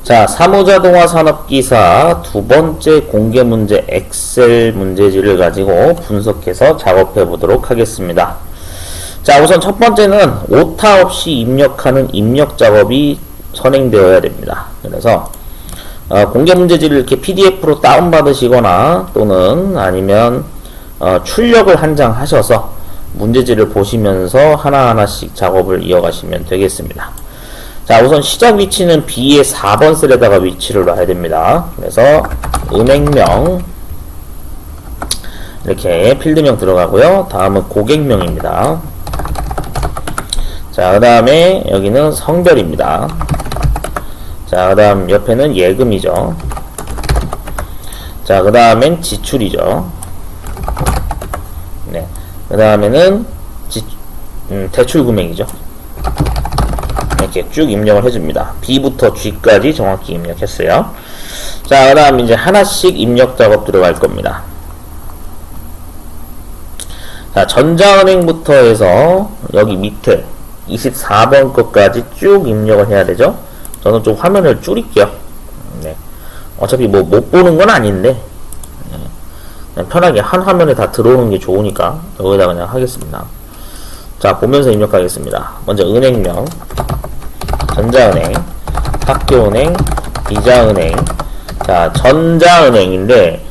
자, 사무자동화 산업기사 두 번째 공개 문제 엑셀 문제지를 가지고 분석해서 작업해 보도록 하겠습니다. 자, 우선 첫 번째는 오타 없이 입력하는 입력 작업이 선행되어야 됩니다. 그래서 공개 문제지를 이렇게 PDF로 다운받으시거나 또는 아니면 출력을 한 장 하셔서 문제지를 보시면서 하나하나씩 작업을 이어가시면 되겠습니다. 자, 우선 시작 위치는 B의 4번 셀에다가 위치를 놔야 됩니다. 그래서 은행명 이렇게 필드명 들어가고요. 다음은 고객명입니다. 자, 그 다음에 여기는 성별입니다. 자, 그 다음 옆에는 예금이죠. 자, 그 다음엔 지출이죠. 네. 그 다음에는 대출 금액이죠. 이렇게 쭉 입력을 해줍니다. B부터 G까지 정확히 입력했어요. 자, 그 다음 이제 하나씩 입력 작업 들어갈 겁니다. 자, 전자은행부터 해서 여기 밑에 24번 것까지 쭉 입력을 해야 되죠. 저는 좀 화면을 줄일게요. 네. 어차피 뭐 못 보는 건 아닌데 그냥 편하게 한 화면에 다 들어오는 게 좋으니까 여기다 그냥 하겠습니다. 자, 보면서 입력하겠습니다. 먼저 은행명, 전자은행, 학교은행, 이자은행. 자, 전자은행인데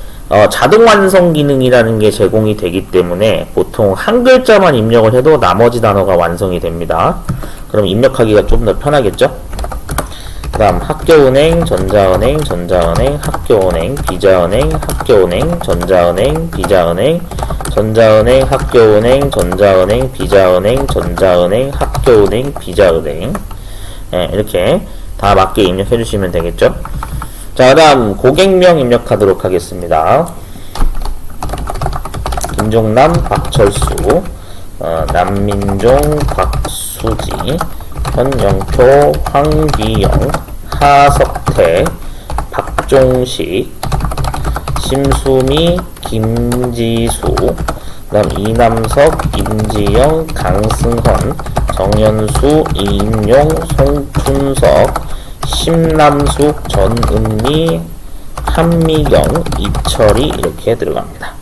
자동 완성 기능이라는 게 제공이 되기 때문에 보통 한 글자만 입력을 해도 나머지 단어가 완성이 됩니다. 그럼 입력하기가 좀 더 편하겠죠? 그 다음 학교은행, 전자은행, 전자은행, 학교은행, 비자은행, 학교은행, 전자은행, 비자은행, 전자은행, 학교은행, 전자은행, 비자은행, 전자은행, 학교은행, 비자은행. 네, 이렇게 다 맞게 입력해 주시면 되겠죠. 자, 그 다음 고객명 입력하도록 하겠습니다. 김종남, 박철수, 남민종, 박수지, 현영표, 황기영, 하석태, 박종식, 심수미, 김지수, 그 다음 이남석, 임지영, 강승헌, 정현수, 이인용, 송춘석, 심남숙, 전은미, 한미경, 이철이 이렇게 들어갑니다.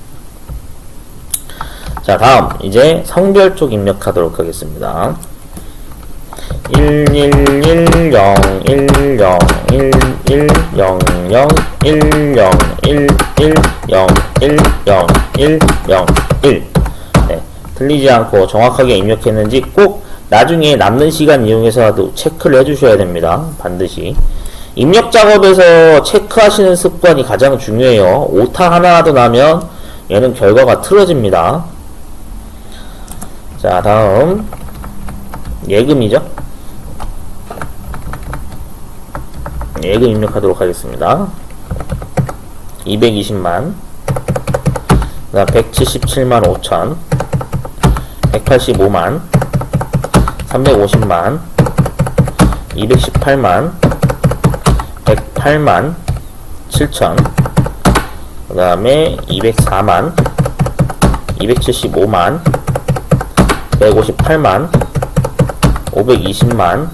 자, 다음 이제 성별 쪽 입력하도록 하겠습니다. 1110101100101111 네, 틀리지 않고 정확하게 입력했는지 꼭 나중에 남는 시간 이용해서라도 체크를 해주셔야 됩니다. 반드시 입력 작업에서 체크하시는 습관이 가장 중요해요. 오타 하나라도 나면 얘는 결과가 틀어집니다. 자, 다음 예금이죠. 예금 입력하도록 하겠습니다. 220만, 그 다음 177만 5천, 185만, 350만, 218만, 108만 7천, 그 다음에 204만, 275만, 158만, 520만,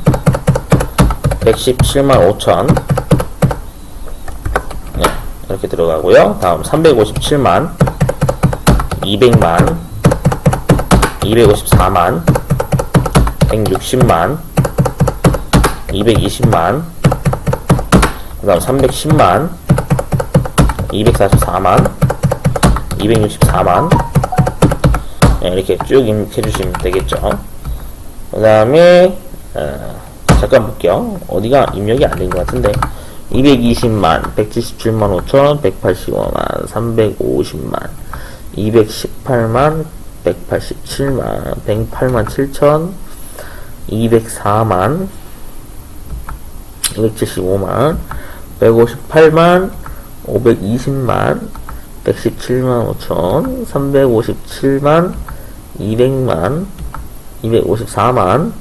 117만 5천. 네, 이렇게 들어가고요. 다음 357만, 200만, 254만, 160만, 220만, 그 다음 310만, 244만, 264만. 네, 이렇게 쭉 입력해주시면 되겠죠. 그 다음에 잠깐 볼게요. 어디가 입력이 안 된 것 같은데 220만, 177만 5천, 185만, 350만, 218만, 187만, 108만 7천, 204만, 275만, 158만, 520만, 117만 5천, 357만, 200만, 254만,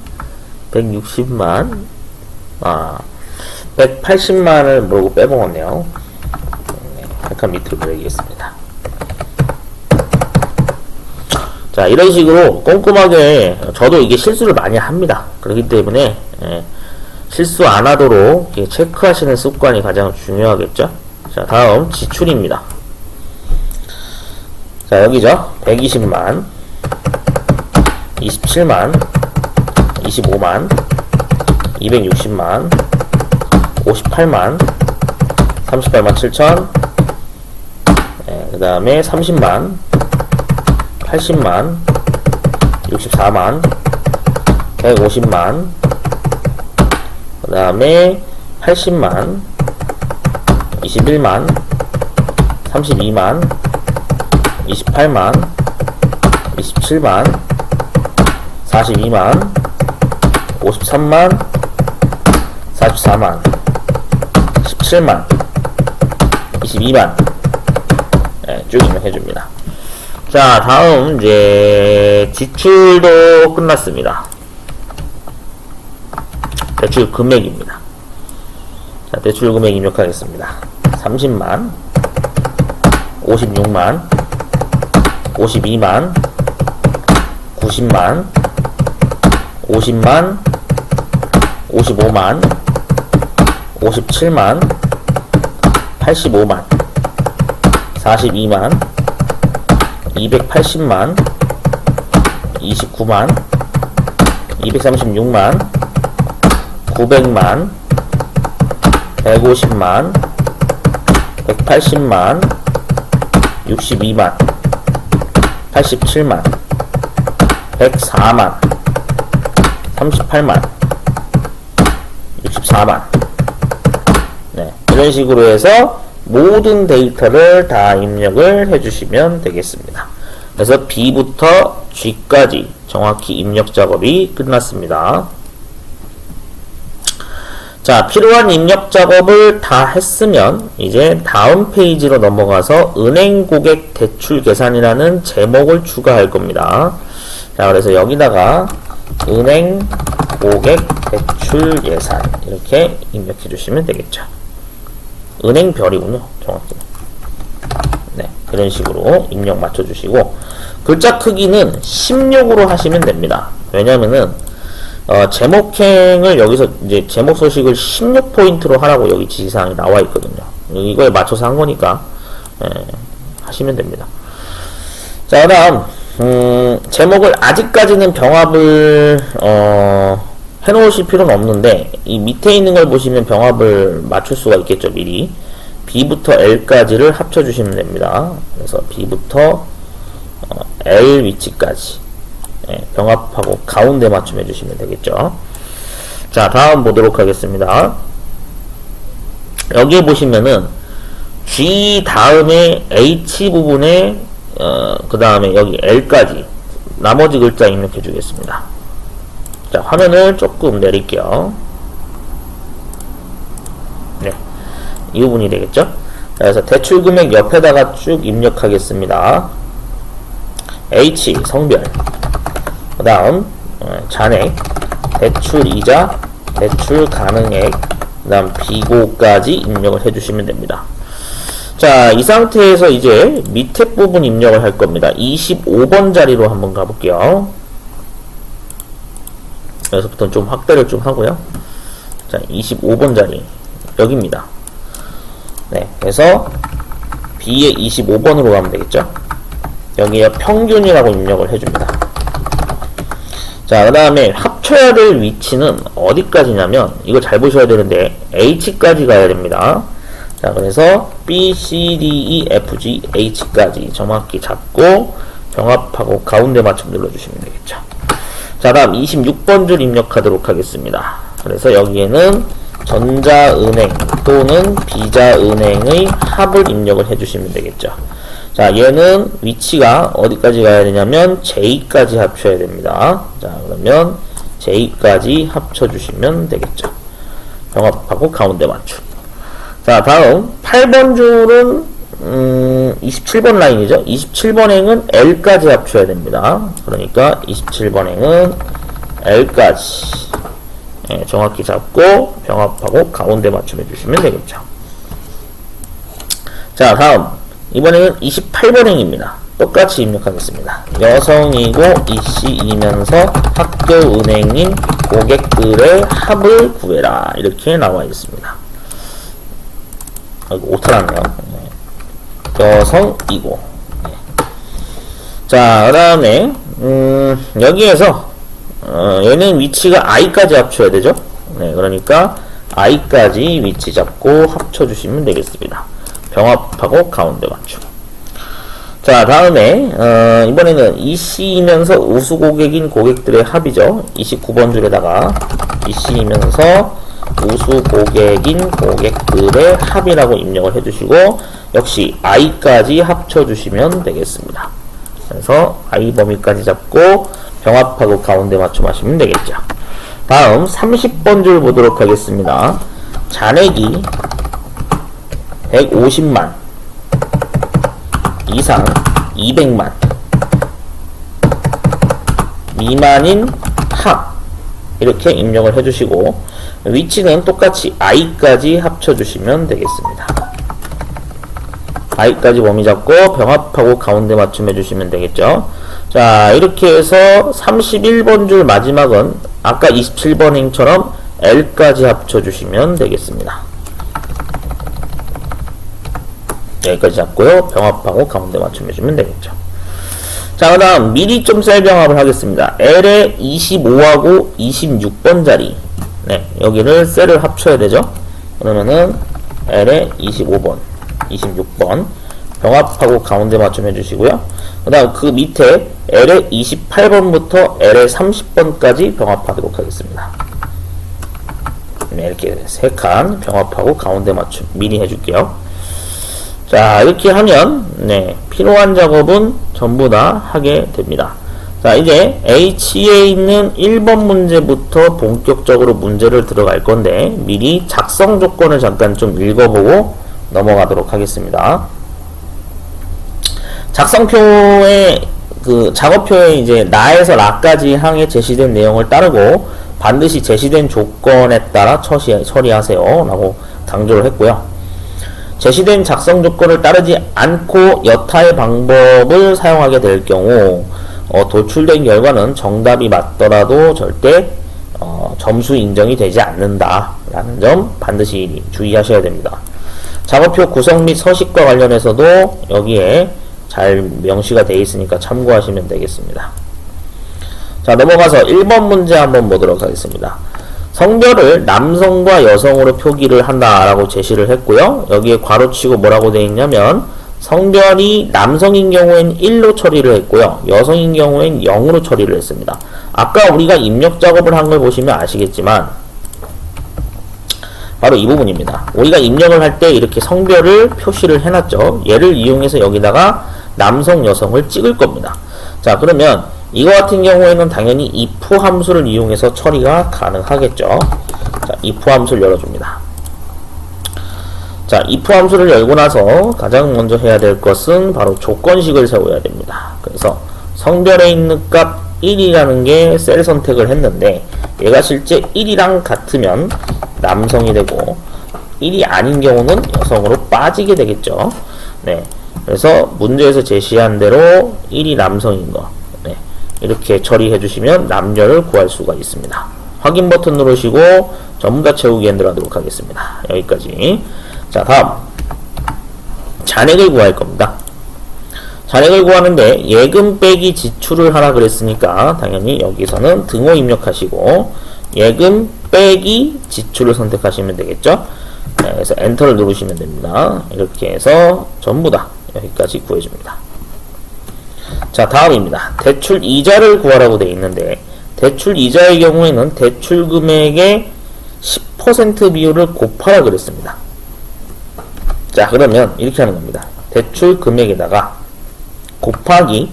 160만, 180만을 모르고 빼먹었네요. 네, 약간 밑으로 내리겠습니다. 자, 이런 식으로 꼼꼼하게, 저도 이게 실수를 많이 합니다. 그렇기 때문에 실수 안 하도록 이렇게 체크하시는 습관이 가장 중요하겠죠. 자, 다음 지출입니다. 자, 여기죠. 120만, 27만, 25만, 260만, 58만, 38만 7천, 그 다음에 30만, 80만, 64만, 150만, 그 다음에 80만, 21만, 32만, 28만, 27만, 42만, 53만, 44만, 17만, 22만, 쭉 입력해줍니다. 자, 다음 이제 지출도 끝났습니다. 대출 금액입니다. 자, 대출 금액 입력하겠습니다. 30만, 56만, 52만, 90만, 50만, 55만, 57만, 85만, 42만, 280만, 29만, 236만, 900만, 150만, 180만, 62만, 87만, 104만, 38만, 64만. 네, 이런 식으로 해서 모든 데이터를 다 입력을 해주시면 되겠습니다. 그래서 B부터 G까지 정확히 입력 작업이 끝났습니다. 자, 필요한 입력 작업을 다 했으면 이제 다음 페이지로 넘어가서 은행 고객 대출 계산이라는 제목을 추가할 겁니다. 자, 그래서 여기다가 은행 고객 대출 예산 이렇게 입력해 주시면 되겠죠. 은행별이군요, 정확히. 네, 이런 식으로 입력 맞춰 주시고 글자 크기는 16으로 하시면 됩니다. 왜냐면은 제목행을 여기서 이제 제목 서식을 16포인트로 하라고 여기 지시사항이 나와 있거든요. 이거에 맞춰서 한 거니까 하시면 됩니다. 자, 그다음 제목을 아직까지는 병합을 해놓으실 필요는 없는데 이 밑에 있는 걸 보시면 병합을 맞출 수가 있겠죠. 미리 B부터 L까지를 합쳐주시면 됩니다. 그래서 B부터 L 위치까지 병합하고 가운데 맞춤 해주시면 되겠죠. 자, 다음 보도록 하겠습니다. 여기에 보시면은 G 다음에 H 부분에 그 다음에 여기 L까지 나머지 글자 입력해 주겠습니다. 자, 화면을 조금 내릴게요. 네, 이 부분이 되겠죠. 자, 그래서 대출금액 옆에다가 쭉 입력하겠습니다. H 성별, 그 다음 잔액, 대출이자, 대출 가능액, 그 다음 비고까지 입력을 해주시면 됩니다. 자, 이 상태에서 이제 밑에 부분 입력을 할 겁니다. 25번 자리로 한번 가볼게요. 여기서부터 좀 확대를 좀 하고요. 자, 25번 자리 여기입니다. 네, 그래서 B의 25번으로 가면 되겠죠. 여기에 평균이라고 입력을 해줍니다. 자, 그 다음에 합쳐야 될 위치는 어디까지냐면 이거 잘 보셔야 되는데 H까지 가야 됩니다. 자, 그래서 B, C, D, E, F, G, H까지 정확히 잡고 병합하고 가운데 맞춤 눌러주시면 되겠죠. 자, 다음 26번 줄 입력하도록 하겠습니다. 그래서 여기에는 전자은행 또는 비자은행의 합을 입력을 해주시면 되겠죠. 자, 얘는 위치가 어디까지 가야 되냐면 J까지 합쳐야 됩니다. 자, 그러면 J까지 합쳐주시면 되겠죠. 병합하고 가운데 맞춤. 자, 다음 8번 줄은 27번 라인이죠. 27번 행은 L까지 합쳐야 됩니다. 그러니까 27번 행은 L까지 정확히 잡고 병합하고 가운데 맞춤해 주시면 되겠죠. 자, 다음 이번에는 28번 행입니다. 똑같이 입력하겠습니다. 여성이고 이씨이면서 학교은행인 고객들의 합을 구해라. 이렇게 나와 있습니다. 아이고, 오타났네요. 네. 여성이고. 네. 자, 그 다음에, 여기에서, 얘는 위치가 i까지 합쳐야 되죠? 네, 그러니까, i까지 위치 잡고 합쳐주시면 되겠습니다. 병합하고 가운데 맞춤. 자, 다음에 이번에는 이씨이면서 우수고객인 고객들의 합이죠. 29번 줄에다가 이씨이면서 우수고객인 고객들의 합이라고 입력을 해주시고 역시 i까지 합쳐주시면 되겠습니다. 그래서 i 범위까지 잡고 병합하고 가운데 맞춤 하시면 되겠죠. 다음 30번 줄 보도록 하겠습니다. 잔액이 150만 이상 200만 미만인 합 이렇게 입력을 해주시고 위치는 똑같이 i까지 합쳐주시면 되겠습니다. i까지 범위 잡고 병합하고 가운데 맞춤 해주시면 되겠죠. 자, 이렇게 해서 31번 줄 마지막은 아까 27번 행처럼 l까지 합쳐주시면 되겠습니다. 여기까지 잡고요. 병합하고 가운데 맞춤해주면 되겠죠. 자, 그 다음 미리 좀 셀 병합을 하겠습니다. L의 25하고 26번 자리. 네, 여기를 셀을 합쳐야 되죠. 그러면은 L의 25번, 26번 병합하고 가운데 맞춤 해주시고요. 그 다음 그 밑에 L의 28번부터 L의 30번까지 병합하도록 하겠습니다. 네, 이렇게 3칸 병합하고 가운데 맞춤 미리 해줄게요. 자, 이렇게 하면 네, 필요한 작업은 전부 다 하게 됩니다. 자, 이제 H에 있는 1번 문제부터 본격적으로 문제를 들어갈 건데 미리 작성 조건을 잠깐 좀 읽어보고 넘어가도록 하겠습니다. 작성표에 그 작업표에 이제 나에서 라까지 항에 제시된 내용을 따르고 반드시 제시된 조건에 따라 처리하세요 라고 강조를 했고요. 제시된 작성 조건을 따르지 않고 여타의 방법을 사용하게 될 경우 도출된 결과는 정답이 맞더라도 절대 점수 인정이 되지 않는다 라는 점 반드시 주의하셔야 됩니다. 작업표 구성 및 서식과 관련해서도 여기에 잘 명시가 되어 있으니까 참고하시면 되겠습니다. 자, 넘어가서 1번 문제 한번 보도록 하겠습니다. 성별을 남성과 여성으로 표기를 한다라고 제시를 했고요. 여기에 괄호치고 뭐라고 되어 있냐면 성별이 남성인 경우엔 1로 처리를 했고요. 여성인 경우엔 0으로 처리를 했습니다. 아까 우리가 입력 작업을 한 걸 보시면 아시겠지만 바로 이 부분입니다. 우리가 입력을 할 때 이렇게 성별을 표시를 해놨죠. 얘를 이용해서 여기다가 남성, 여성을 찍을 겁니다. 자, 그러면 이거 같은 경우에는 당연히 if 함수를 이용해서 처리가 가능하겠죠. 자, if 함수를 열어줍니다. 자, if 함수를 열고 나서 가장 먼저 해야 될 것은 바로 조건식을 세워야 됩니다. 그래서 성별에 있는 값 1이라는 게 셀 선택을 했는데 얘가 실제 1이랑 같으면 남성이 되고 1이 아닌 경우는 여성으로 빠지게 되겠죠. 네, 그래서 문제에서 제시한 대로 1이 남성인 거 이렇게 처리해 주시면 남녀를 구할 수가 있습니다. 확인 버튼 누르시고 전부 다 채우기 엔드 하도록 하겠습니다. 여기까지. 자, 다음 잔액을 구할 겁니다. 잔액을 구하는데 예금 빼기 지출을 하라 그랬으니까 당연히 여기서는 등호 입력하시고 예금 빼기 지출을 선택하시면 되겠죠. 네, 그래서 엔터를 누르시면 됩니다. 이렇게 해서 전부 다 여기까지 구해줍니다. 자, 다음입니다. 대출 이자를 구하라고 되어 있는데 대출 이자의 경우에는 대출 금액의 10% 비율을 곱하라 그랬습니다. 자, 그러면 이렇게 하는 겁니다. 대출 금액에다가 곱하기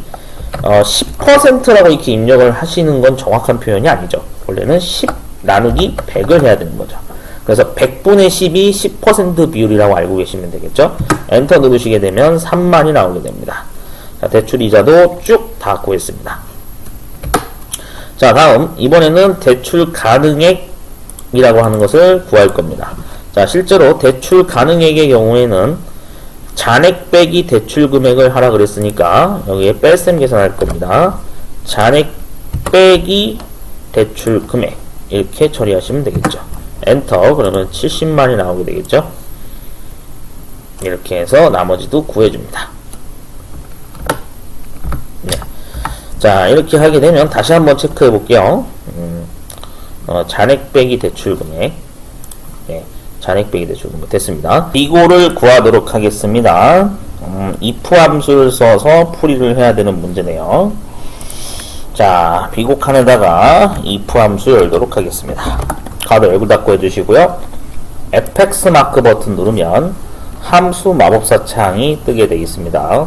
10%라고 이렇게 입력을 하시는 건 정확한 표현이 아니죠. 원래는 10 나누기 100을 해야 되는 거죠. 그래서 100분의 10이 10% 비율이라고 알고 계시면 되겠죠. 엔터 누르시게 되면 3만이 나오게 됩니다. 자, 대출 이자도 쭉 다 구했습니다. 자, 다음 이번에는 대출 가능액이라고 하는 것을 구할 겁니다. 자, 실제로 대출 가능액의 경우에는 잔액 빼기 대출 금액을 하라 그랬으니까 여기에 뺄셈 계산할 겁니다. 잔액 빼기 대출 금액 이렇게 처리하시면 되겠죠. 엔터. 그러면 70만이 나오게 되겠죠. 이렇게 해서 나머지도 구해줍니다. 네. 자, 이렇게 하게 되면 다시 한번 체크해 볼게요. 잔액 빼기 대출 금액. 네. 잔액 빼기 대출 금액 됐습니다. 비고를 구하도록 하겠습니다. if 함수를 써서 풀이를 해야 되는 문제네요. 자, 비고 칸에다가 if 함수 열도록 하겠습니다. 가로 열고 닫고 해주시고요. fx 마크 버튼 누르면 함수 마법사 창이 뜨게 되겠습니다.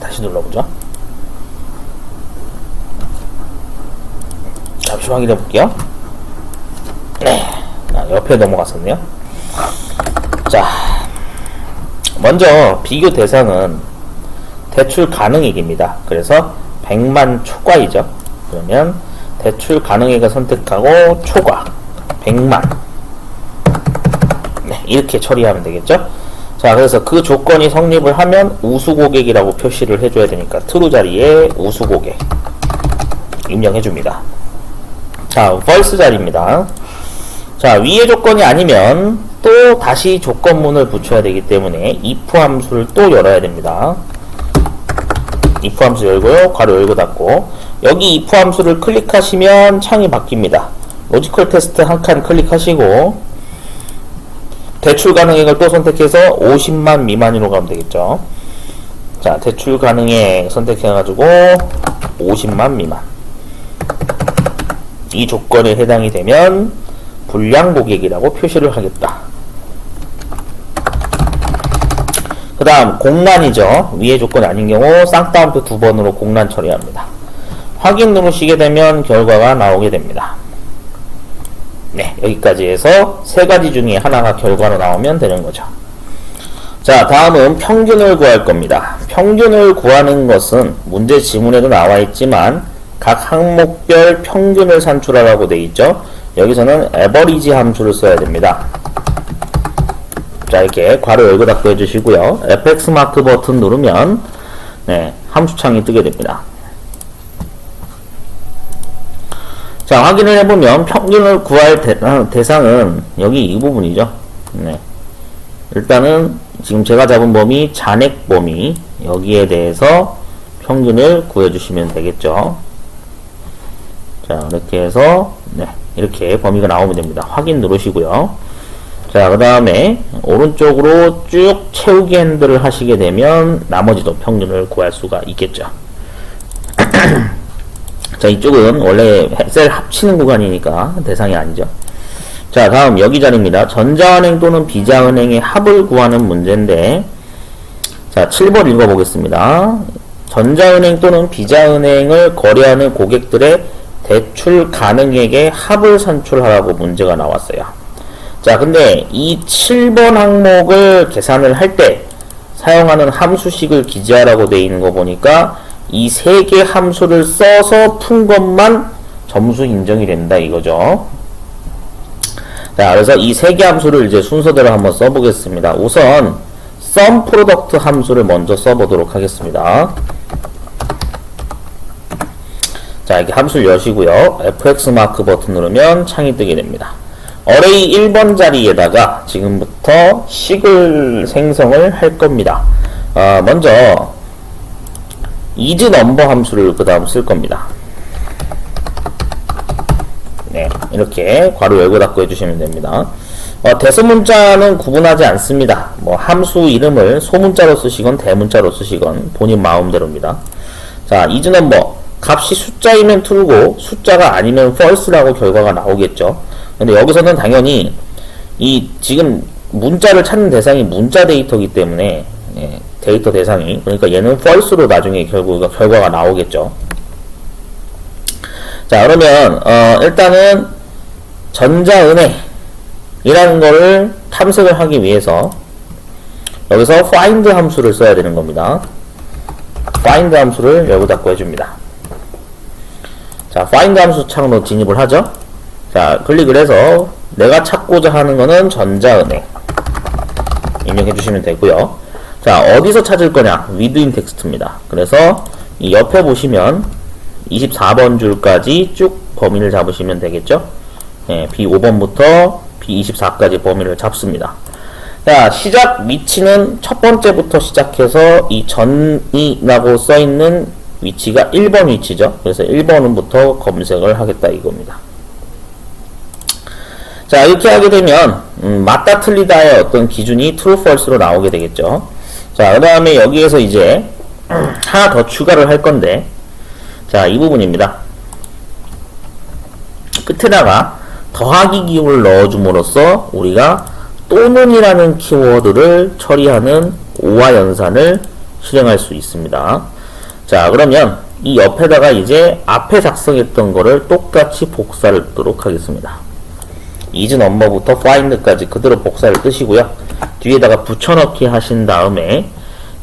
다시 눌러보죠. 잠시 확인해 볼게요. 네, 옆에 넘어갔었네요. 자, 먼저 비교 대상은 대출 가능액입니다. 그래서 100만 초과이죠. 그러면 대출 가능액을 선택하고 초과 100만. 네, 이렇게 처리하면 되겠죠. 자, 그래서 그 조건이 성립을 하면 우수고객이라고 표시를 해줘야 되니까 true 자리에 우수고객 입력해줍니다. 자, false 자리입니다. 자, 위의 조건이 아니면 또 다시 조건문을 붙여야 되기 때문에 if 함수를 또 열어야 됩니다. if 함수 열고요. 괄호 열고 닫고 여기 if 함수를 클릭하시면 창이 바뀝니다. 로지컬 테스트 한 칸 클릭하시고 대출 가능액을 또 선택해서 50만 미만으로 가면 되겠죠. 자, 대출 가능액 선택해가지고 50만 미만. 이 조건에 해당이 되면 불량 고객이라고 표시를 하겠다. 그 다음 공란이죠. 위의 조건이 아닌 경우 쌍따옴표 2번으로 공란 처리합니다. 확인 누르시게 되면 결과가 나오게 됩니다. 네, 여기까지 해서 세 가지 중에 하나가 결과로 나오면 되는 거죠. 자, 다음은 평균을 구할 겁니다. 평균을 구하는 것은 문제 지문에도 나와 있지만 각 항목별 평균을 산출하라고 되어 있죠. 여기서는 average 함수를 써야 됩니다. 자, 이렇게 괄호 열고 닫고 해주시고요. fx 마크 버튼 누르면 네, 함수창이 뜨게 됩니다. 자, 확인을 해보면 평균을 구할 대상은 여기 이 부분이죠. 네. 일단은 지금 제가 잡은 범위 잔액 범위 여기에 대해서 평균을 구해주시면 되겠죠. 자, 이렇게 해서 네, 이렇게 범위가 나오면 됩니다. 확인 누르시고요. 자, 그 다음에 오른쪽으로 쭉 채우기 핸들을 하시게 되면 나머지도 평균을 구할 수가 있겠죠. 자, 이쪽은 원래 셀 합치는 구간이니까 대상이 아니죠. 자, 다음 여기 자리입니다. 전자은행 또는 비자은행의 합을 구하는 문제인데, 자, 7번 읽어보겠습니다. 전자은행 또는 비자은행을 거래하는 고객들의 대출 가능액의 합을 산출하라고 문제가 나왔어요. 자, 근데 이 7번 항목을 계산을 할 때 사용하는 함수식을 기재하라고 되어 있는 거 보니까 이 세 개 함수를 써서 푼 것만 점수 인정이 된다 이거죠. 자, 그래서 이 세 개 함수를 이제 순서대로 한번 써보겠습니다. 우선 sum product 함수를 먼저 써보도록 하겠습니다. 자, 이렇게 함수를 여시고요. fx 마크 버튼 누르면 창이 뜨게 됩니다. 어레이 1번 자리에다가 지금부터 식을 생성을 할 겁니다. 먼저 isNumber 함수를 그 다음 쓸 겁니다. 네, 이렇게 괄호 열고 닫고 해주시면 됩니다. 대소문자는 구분하지 않습니다. 뭐 함수 이름을 소문자로 쓰시건 대문자로 쓰시건 본인 마음대로입니다. 자, isNumber 값이 숫자이면 true고 숫자가 아니면 false라고 결과가 나오겠죠. 근데 여기서는 당연히 이 지금 문자를 찾는 대상이 문자 데이터이기 때문에 예, 데이터 대상이 그러니까 얘는 false로 나중에 결과가 나오겠죠. 자, 그러면 일단은 전자은행이라는 거를 탐색을 하기 위해서 여기서 find 함수를 써야 되는 겁니다. find 함수를 열고 닫고 해줍니다. 자, find 함수 창으로 진입을 하죠. 자, 클릭을 해서 내가 찾고자 하는 거는 전자은행. 입력해 주시면 되고요. 자, 어디서 찾을 거냐? within 텍스트입니다. 그래서 이 옆에 보시면 24번 줄까지 쭉 범위를 잡으시면 되겠죠? 네, B5번부터 B24까지 범위를 잡습니다. 자, 시작 위치는 첫 번째부터 시작해서 이 전이라고 써있는 위치가 1번 위치죠. 그래서 1번부터 검색을 하겠다 이겁니다. 자, 이렇게 하게 되면 맞다 틀리다의 어떤 기준이 true, false로 나오게 되겠죠. 자, 그 다음에 여기에서 이제 하나 더 추가를 할 건데, 자, 이 부분입니다. 끝에다가 더하기 기호를 넣어줌으로써 우리가 또는이라는 키워드를 처리하는 오화 연산을 실행할 수 있습니다. 자, 그러면 이 옆에다가 이제 앞에 작성했던 거를 똑같이 복사를 뜨도록 하겠습니다. is number부터 find까지 그대로 복사를 뜨시고요. 뒤에다가 붙여넣기 하신 다음에,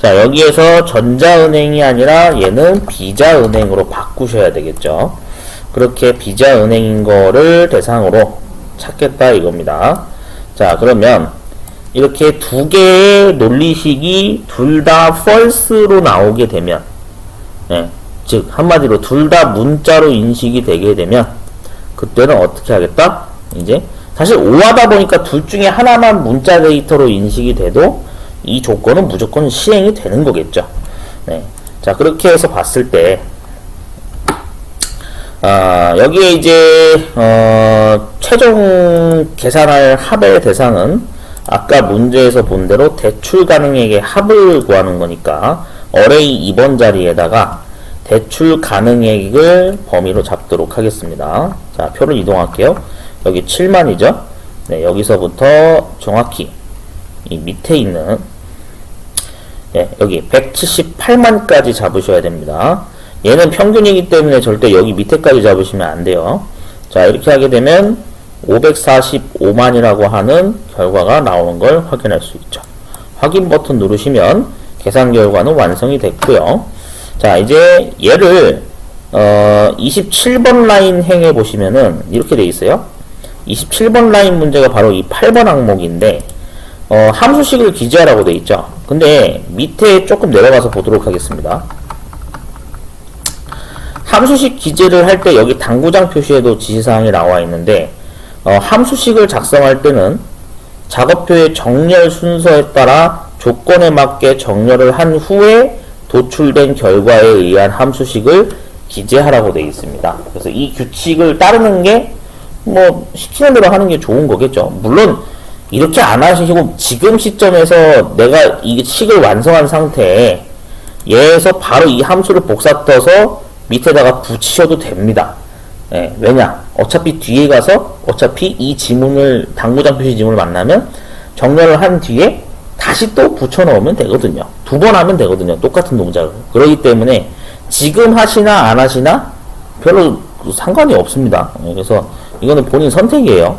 자, 여기에서 전자은행이 아니라 얘는 비자은행으로 바꾸셔야 되겠죠. 그렇게 비자은행인 거를 대상으로 찾겠다 이겁니다. 자, 그러면 이렇게 두 개의 논리식이 둘 다 false로 나오게 되면, 예, 즉 한마디로 둘 다 문자로 인식이 되게 되면 그때는 어떻게 하겠다? 이제 사실 오하다 보니까 둘 중에 하나만 문자 데이터로 인식이 돼도 이 조건은 무조건 시행이 되는 거겠죠. 네. 자, 그렇게 해서 봤을 때 여기에 이제 최종 계산할 합의 대상은 아까 문제에서 본 대로 대출 가능액의 합을 구하는 거니까 어레이 2번 자리에다가 대출 가능액을 범위로 잡도록 하겠습니다. 자, 표를 이동할게요. 여기 7만이죠. 네, 여기서부터 정확히 이 밑에 있는, 네, 여기 178만까지 잡으셔야 됩니다. 얘는 평균이기 때문에 절대 여기 밑에까지 잡으시면 안 돼요. 자, 이렇게 하게 되면 545만이라고 하는 결과가 나오는 걸 확인할 수 있죠. 확인 버튼 누르시면 계산 결과는 완성이 됐고요. 자, 이제 얘를 27번 라인 행해 보시면은 이렇게 돼 있어요. 27번 라인 문제가 바로 이 8번 항목인데 함수식을 기재하라고 돼 있죠. 근데 밑에 조금 내려가서 보도록 하겠습니다. 함수식 기재를 할 때 여기 당구장 표시에도 지시사항이 나와 있는데 함수식을 작성할 때는 작업표의 정렬 순서에 따라 조건에 맞게 정렬을 한 후에 도출된 결과에 의한 함수식을 기재하라고 되어 있습니다. 그래서 이 규칙을 따르는 게 뭐 시키는 대로 하는 게 좋은 거겠죠. 물론 이렇게 안 하시고 지금 시점에서 내가 이 식을 완성한 상태에 얘에서 바로 이 함수를 복사 떠서 밑에다가 붙이셔도 됩니다. 예, 왜냐? 어차피 뒤에 가서 어차피 이 지문을 당구장 표시 지문을 만나면 정렬을 한 뒤에 다시 또 붙여 넣으면 되거든요. 두 번 하면 되거든요. 똑같은 동작을. 그렇기 때문에 지금 하시나 안 하시나 별로 상관이 없습니다. 예, 그래서 이거는 본인 선택이에요.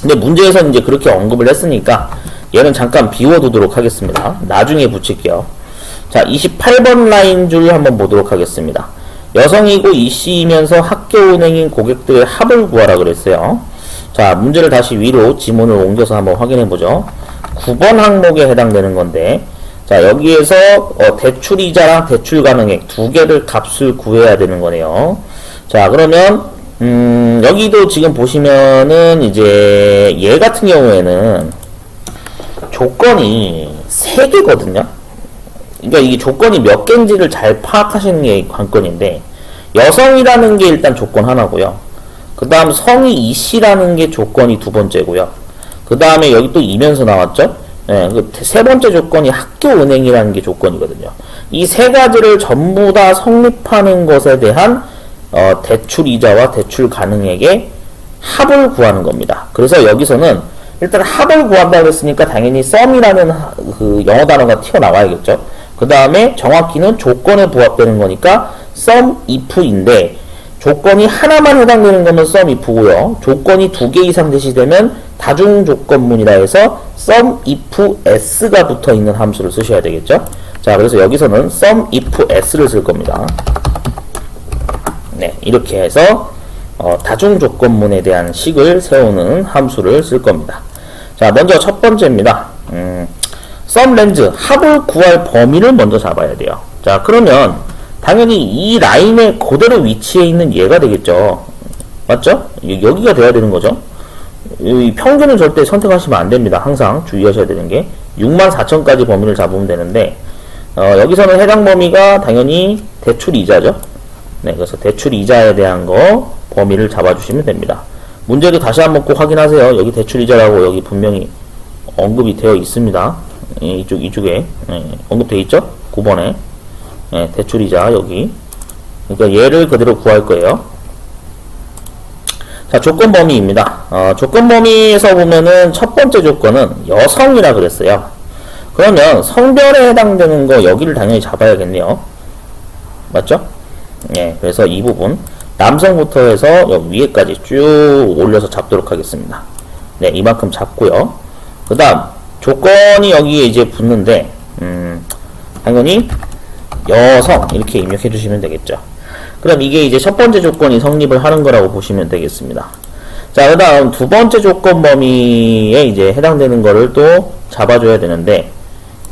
근데 문제에서 이제 그렇게 언급을 했으니까 얘는 잠깐 비워두도록 하겠습니다. 나중에 붙일게요. 자, 28번 라인 줄 한번 보도록 하겠습니다. 여성이고 이씨이면서 학교은행인 고객들의 합을 구하라 그랬어요. 자, 문제를 다시 위로 지문을 옮겨서 한번 확인해보죠. 9번 항목에 해당되는 건데, 자, 여기에서 대출이자랑 대출 가능액 두 개를 값을 구해야 되는 거네요. 자, 그러면 여기도 지금 보시면은 이제 얘 같은 경우에는 조건이 3개거든요. 그러니까 이게 조건이 몇 개인지를 잘 파악하시는 게 관건인데, 여성이라는 게 일단 조건 하나고요. 그 다음 성이 이씨라는 게 조건이 두 번째고요. 그 다음에 여기 또 이면서 나왔죠? 네, 그 세 번째 조건이 학교은행이라는 게 조건이거든요. 이 세 가지를 전부 다 성립하는 것에 대한 대출이자와 대출 가능액의 합을 구하는 겁니다. 그래서 여기서는 일단 합을 구한다고 했으니까 당연히 sum이라는 그 영어 단어가 튀어나와야겠죠. 그 다음에 정확히는 조건에 부합되는 거니까 sum if인데, 조건이 하나만 해당되는 거면 sum if고요. 조건이 2개 이상 제시되면 다중조건문이라 해서 sum if s가 붙어있는 함수를 쓰셔야 되겠죠. 자, 그래서 여기서는 sum if s를 쓸 겁니다. 네, 이렇게 해서 다중조건문에 대한 식을 세우는 함수를 쓸 겁니다. 자, 먼저 첫 번째입니다. 썸 렌즈 합을 구할 범위를 먼저 잡아야 돼요. 자, 그러면 당연히 이 라인에 그대로 위치해 있는 얘가 되겠죠. 맞죠? 여기가 돼야 되는 거죠. 이 평균은 절대 선택하시면 안 됩니다. 항상 주의하셔야 되는 게 64,000까지 범위를 잡으면 되는데 여기서는 해당 범위가 당연히 대출 이자죠. 네, 그래서 대출 이자에 대한 거 범위를 잡아주시면 됩니다. 문제도 다시 한번 꼭 확인하세요. 여기 대출 이자라고 여기 분명히 언급이 되어 있습니다. 이쪽에 언급되어 있죠? 9번에 대출 이자 여기. 그러니까 얘를 그대로 구할 거예요. 자, 조건 범위입니다. 조건 범위에서 보면은 첫 번째 조건은 여성이라 그랬어요. 그러면 성별에 해당되는 거 여기를 당연히 잡아야겠네요. 맞죠? 예, 그래서 이 부분 남성부터 해서 여기 위에까지 쭉 올려서 잡도록 하겠습니다. 네, 이만큼 잡고요. 그 다음 조건이 여기에 이제 붙는데 당연히 여성 이렇게 입력해 주시면 되겠죠. 그럼 이게 이제 첫 번째 조건이 성립을 하는 거라고 보시면 되겠습니다. 자, 그 다음 두 번째 조건 범위에 이제 해당되는 거를 또 잡아줘야 되는데,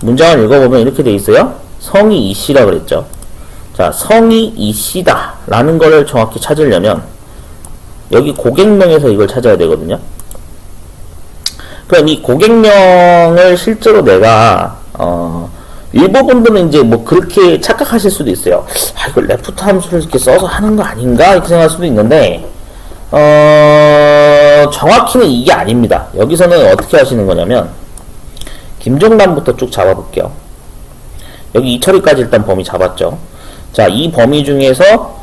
문장을 읽어보면 이렇게 돼 있어요. 성이 이씨라 그랬죠. 자, 성이 이씨다 라는 거를 정확히 찾으려면 여기 고객명에서 이걸 찾아야 되거든요. 그럼 이 고객명을 실제로 내가 일부분들은 이제 뭐 그렇게 착각하실 수도 있어요. 아, 이걸 레프트 함수를 이렇게 써서 하는 거 아닌가 이렇게 생각할 수도 있는데 정확히는 이게 아닙니다. 여기서는 어떻게 하시는 거냐면 김종남부터 쭉 잡아볼게요. 여기 이처리까지 일단 범위 잡았죠. 자, 이 범위 중에서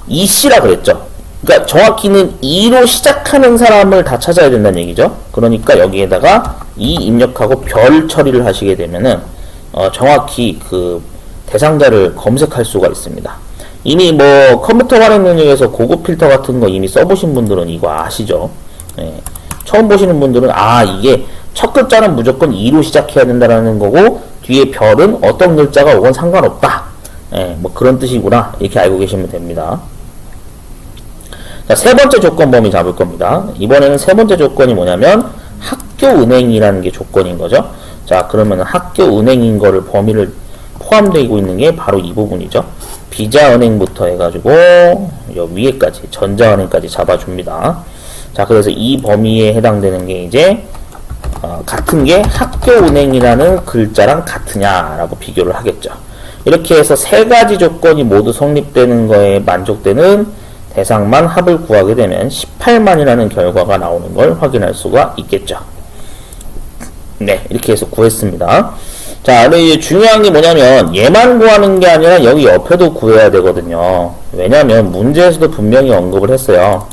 이씨라 그랬죠. 그러니까 정확히는 2로 시작하는 사람을 다 찾아야 된다는 얘기죠. 그러니까 여기에다가 2 입력하고 별 처리를 하시게 되면은 정확히 그 대상자를 검색할 수가 있습니다. 이미 뭐 컴퓨터 활용 능력에서 고급 필터 같은 거 이미 써보신 분들은 이거 아시죠? 예. 처음 보시는 분들은 이게 첫 글자는 무조건 2로 시작해야 된다라는 거고 뒤에 별은 어떤 글자가 오건 상관없다. 예, 뭐 그런 뜻이구나 이렇게 알고 계시면 됩니다. 자, 세 번째 조건 범위 잡을 겁니다. 이번에는 세 번째 조건이 뭐냐면 학교 은행이라는 게 조건인 거죠. 자, 그러면 학교 은행인 거를 범위를 포함되고 있는 게 바로 이 부분이죠. 비자은행부터 해가지고 여 위에까지 전자은행까지 잡아줍니다. 자, 그래서 이 범위에 해당되는 게 이제 같은 게 학교은행이라는 글자랑 같으냐라고 비교를 하겠죠. 이렇게 해서 세 가지 조건이 모두 성립되는 거에 만족되는 대상만 합을 구하게 되면 18만이라는 결과가 나오는 걸 확인할 수가 있겠죠. 네, 이렇게 해서 구했습니다. 자, 근데 이제 중요한 게 뭐냐면 얘만 구하는 게 아니라 여기 옆에도 구해야 되거든요. 왜냐면 문제에서도 분명히 언급을 했어요.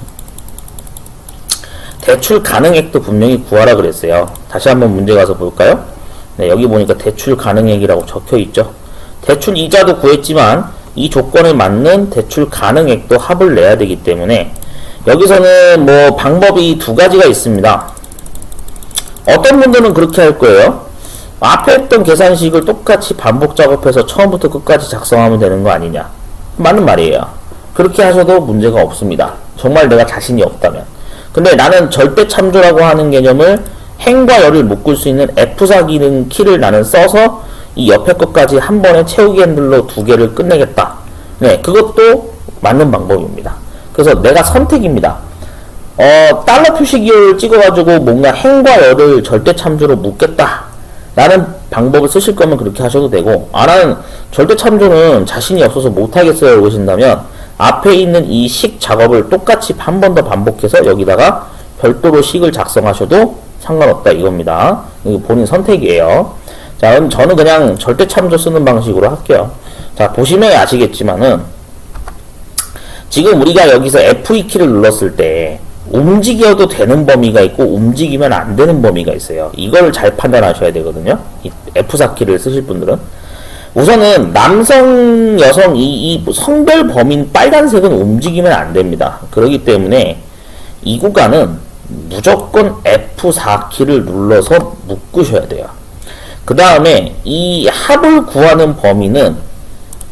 대출 가능액도 분명히 구하라 그랬어요. 다시 한번 문제 가서 볼까요? 네, 여기 보니까 대출 가능액이라고 적혀 있죠. 대출 이자도 구했지만 이 조건에 맞는 대출 가능액도 합을 내야 되기 때문에 여기서는 뭐 방법이 두 가지가 있습니다. 어떤 분들은 그렇게 할 거예요. 앞에 했던 계산식을 똑같이 반복 작업해서 처음부터 끝까지 작성하면 되는 거 아니냐. 맞는 말이에요. 그렇게 하셔도 문제가 없습니다. 정말 내가 자신이 없다면. 근데 나는 절대 참조라고 하는 개념을 행과 열을 묶을 수 있는 F4 기능 키를 나는 써서 이 옆에 것까지 한 번에 채우기 핸들로 두 개를 끝내겠다. 네, 그것도 맞는 방법입니다. 그래서 내가 선택입니다. 달러 표시기호를 찍어가지고 뭔가 행과 열을 절대 참조로 묶겠다 라는 방법을 쓰실 거면 그렇게 하셔도 되고, 나는 절대 참조는 자신이 없어서 못하겠어요 그러신다면 앞에 있는 이 식 작업을 똑같이 한 번 더 반복해서 여기다가 별도로 식을 작성하셔도 상관없다 이겁니다. 이거 본인 선택이에요. 자, 그럼 저는 그냥 절대 참조 쓰는 방식으로 할게요. 자, 보시면 아시겠지만은 지금 우리가 여기서 F2키를 눌렀을 때 움직여도 되는 범위가 있고 움직이면 안 되는 범위가 있어요. 이걸 잘 판단하셔야 되거든요. 이 F4키를 쓰실 분들은 우선은 남성, 여성 이 성별 범위인 빨간색은 움직이면 안 됩니다. 그렇기 때문에 이 구간은 무조건 F4키를 눌러서 묶으셔야 돼요. 그 다음에 이 합을 구하는 범위는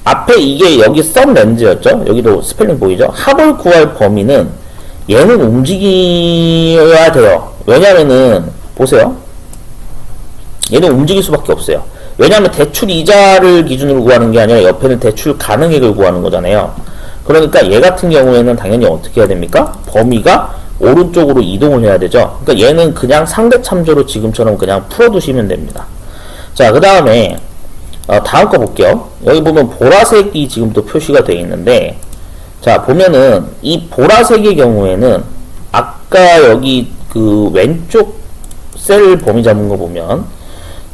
앞에 이게 여기 썸 렌즈였죠? 여기도 스펠링 보이죠? 합을 구할 범위는 얘는 움직여야 돼요. 왜냐면은 보세요. 얘는 움직일 수밖에 없어요. 왜냐하면 대출 이자를 기준으로 구하는 게 아니라 옆에는 대출 가능액을 구하는 거잖아요. 그러니까 얘 같은 경우에는 당연히 어떻게 해야 됩니까? 범위가 오른쪽으로 이동을 해야 되죠. 그러니까 얘는 그냥 상대 참조로 지금처럼 그냥 풀어두시면 됩니다. 자, 그 다음에 다음 거 볼게요. 여기 보면 보라색이 지금 또 표시가 되어 있는데, 자, 보면은 이 보라색의 경우에는 아까 여기 그 왼쪽 셀 범위 잡은 거 보면,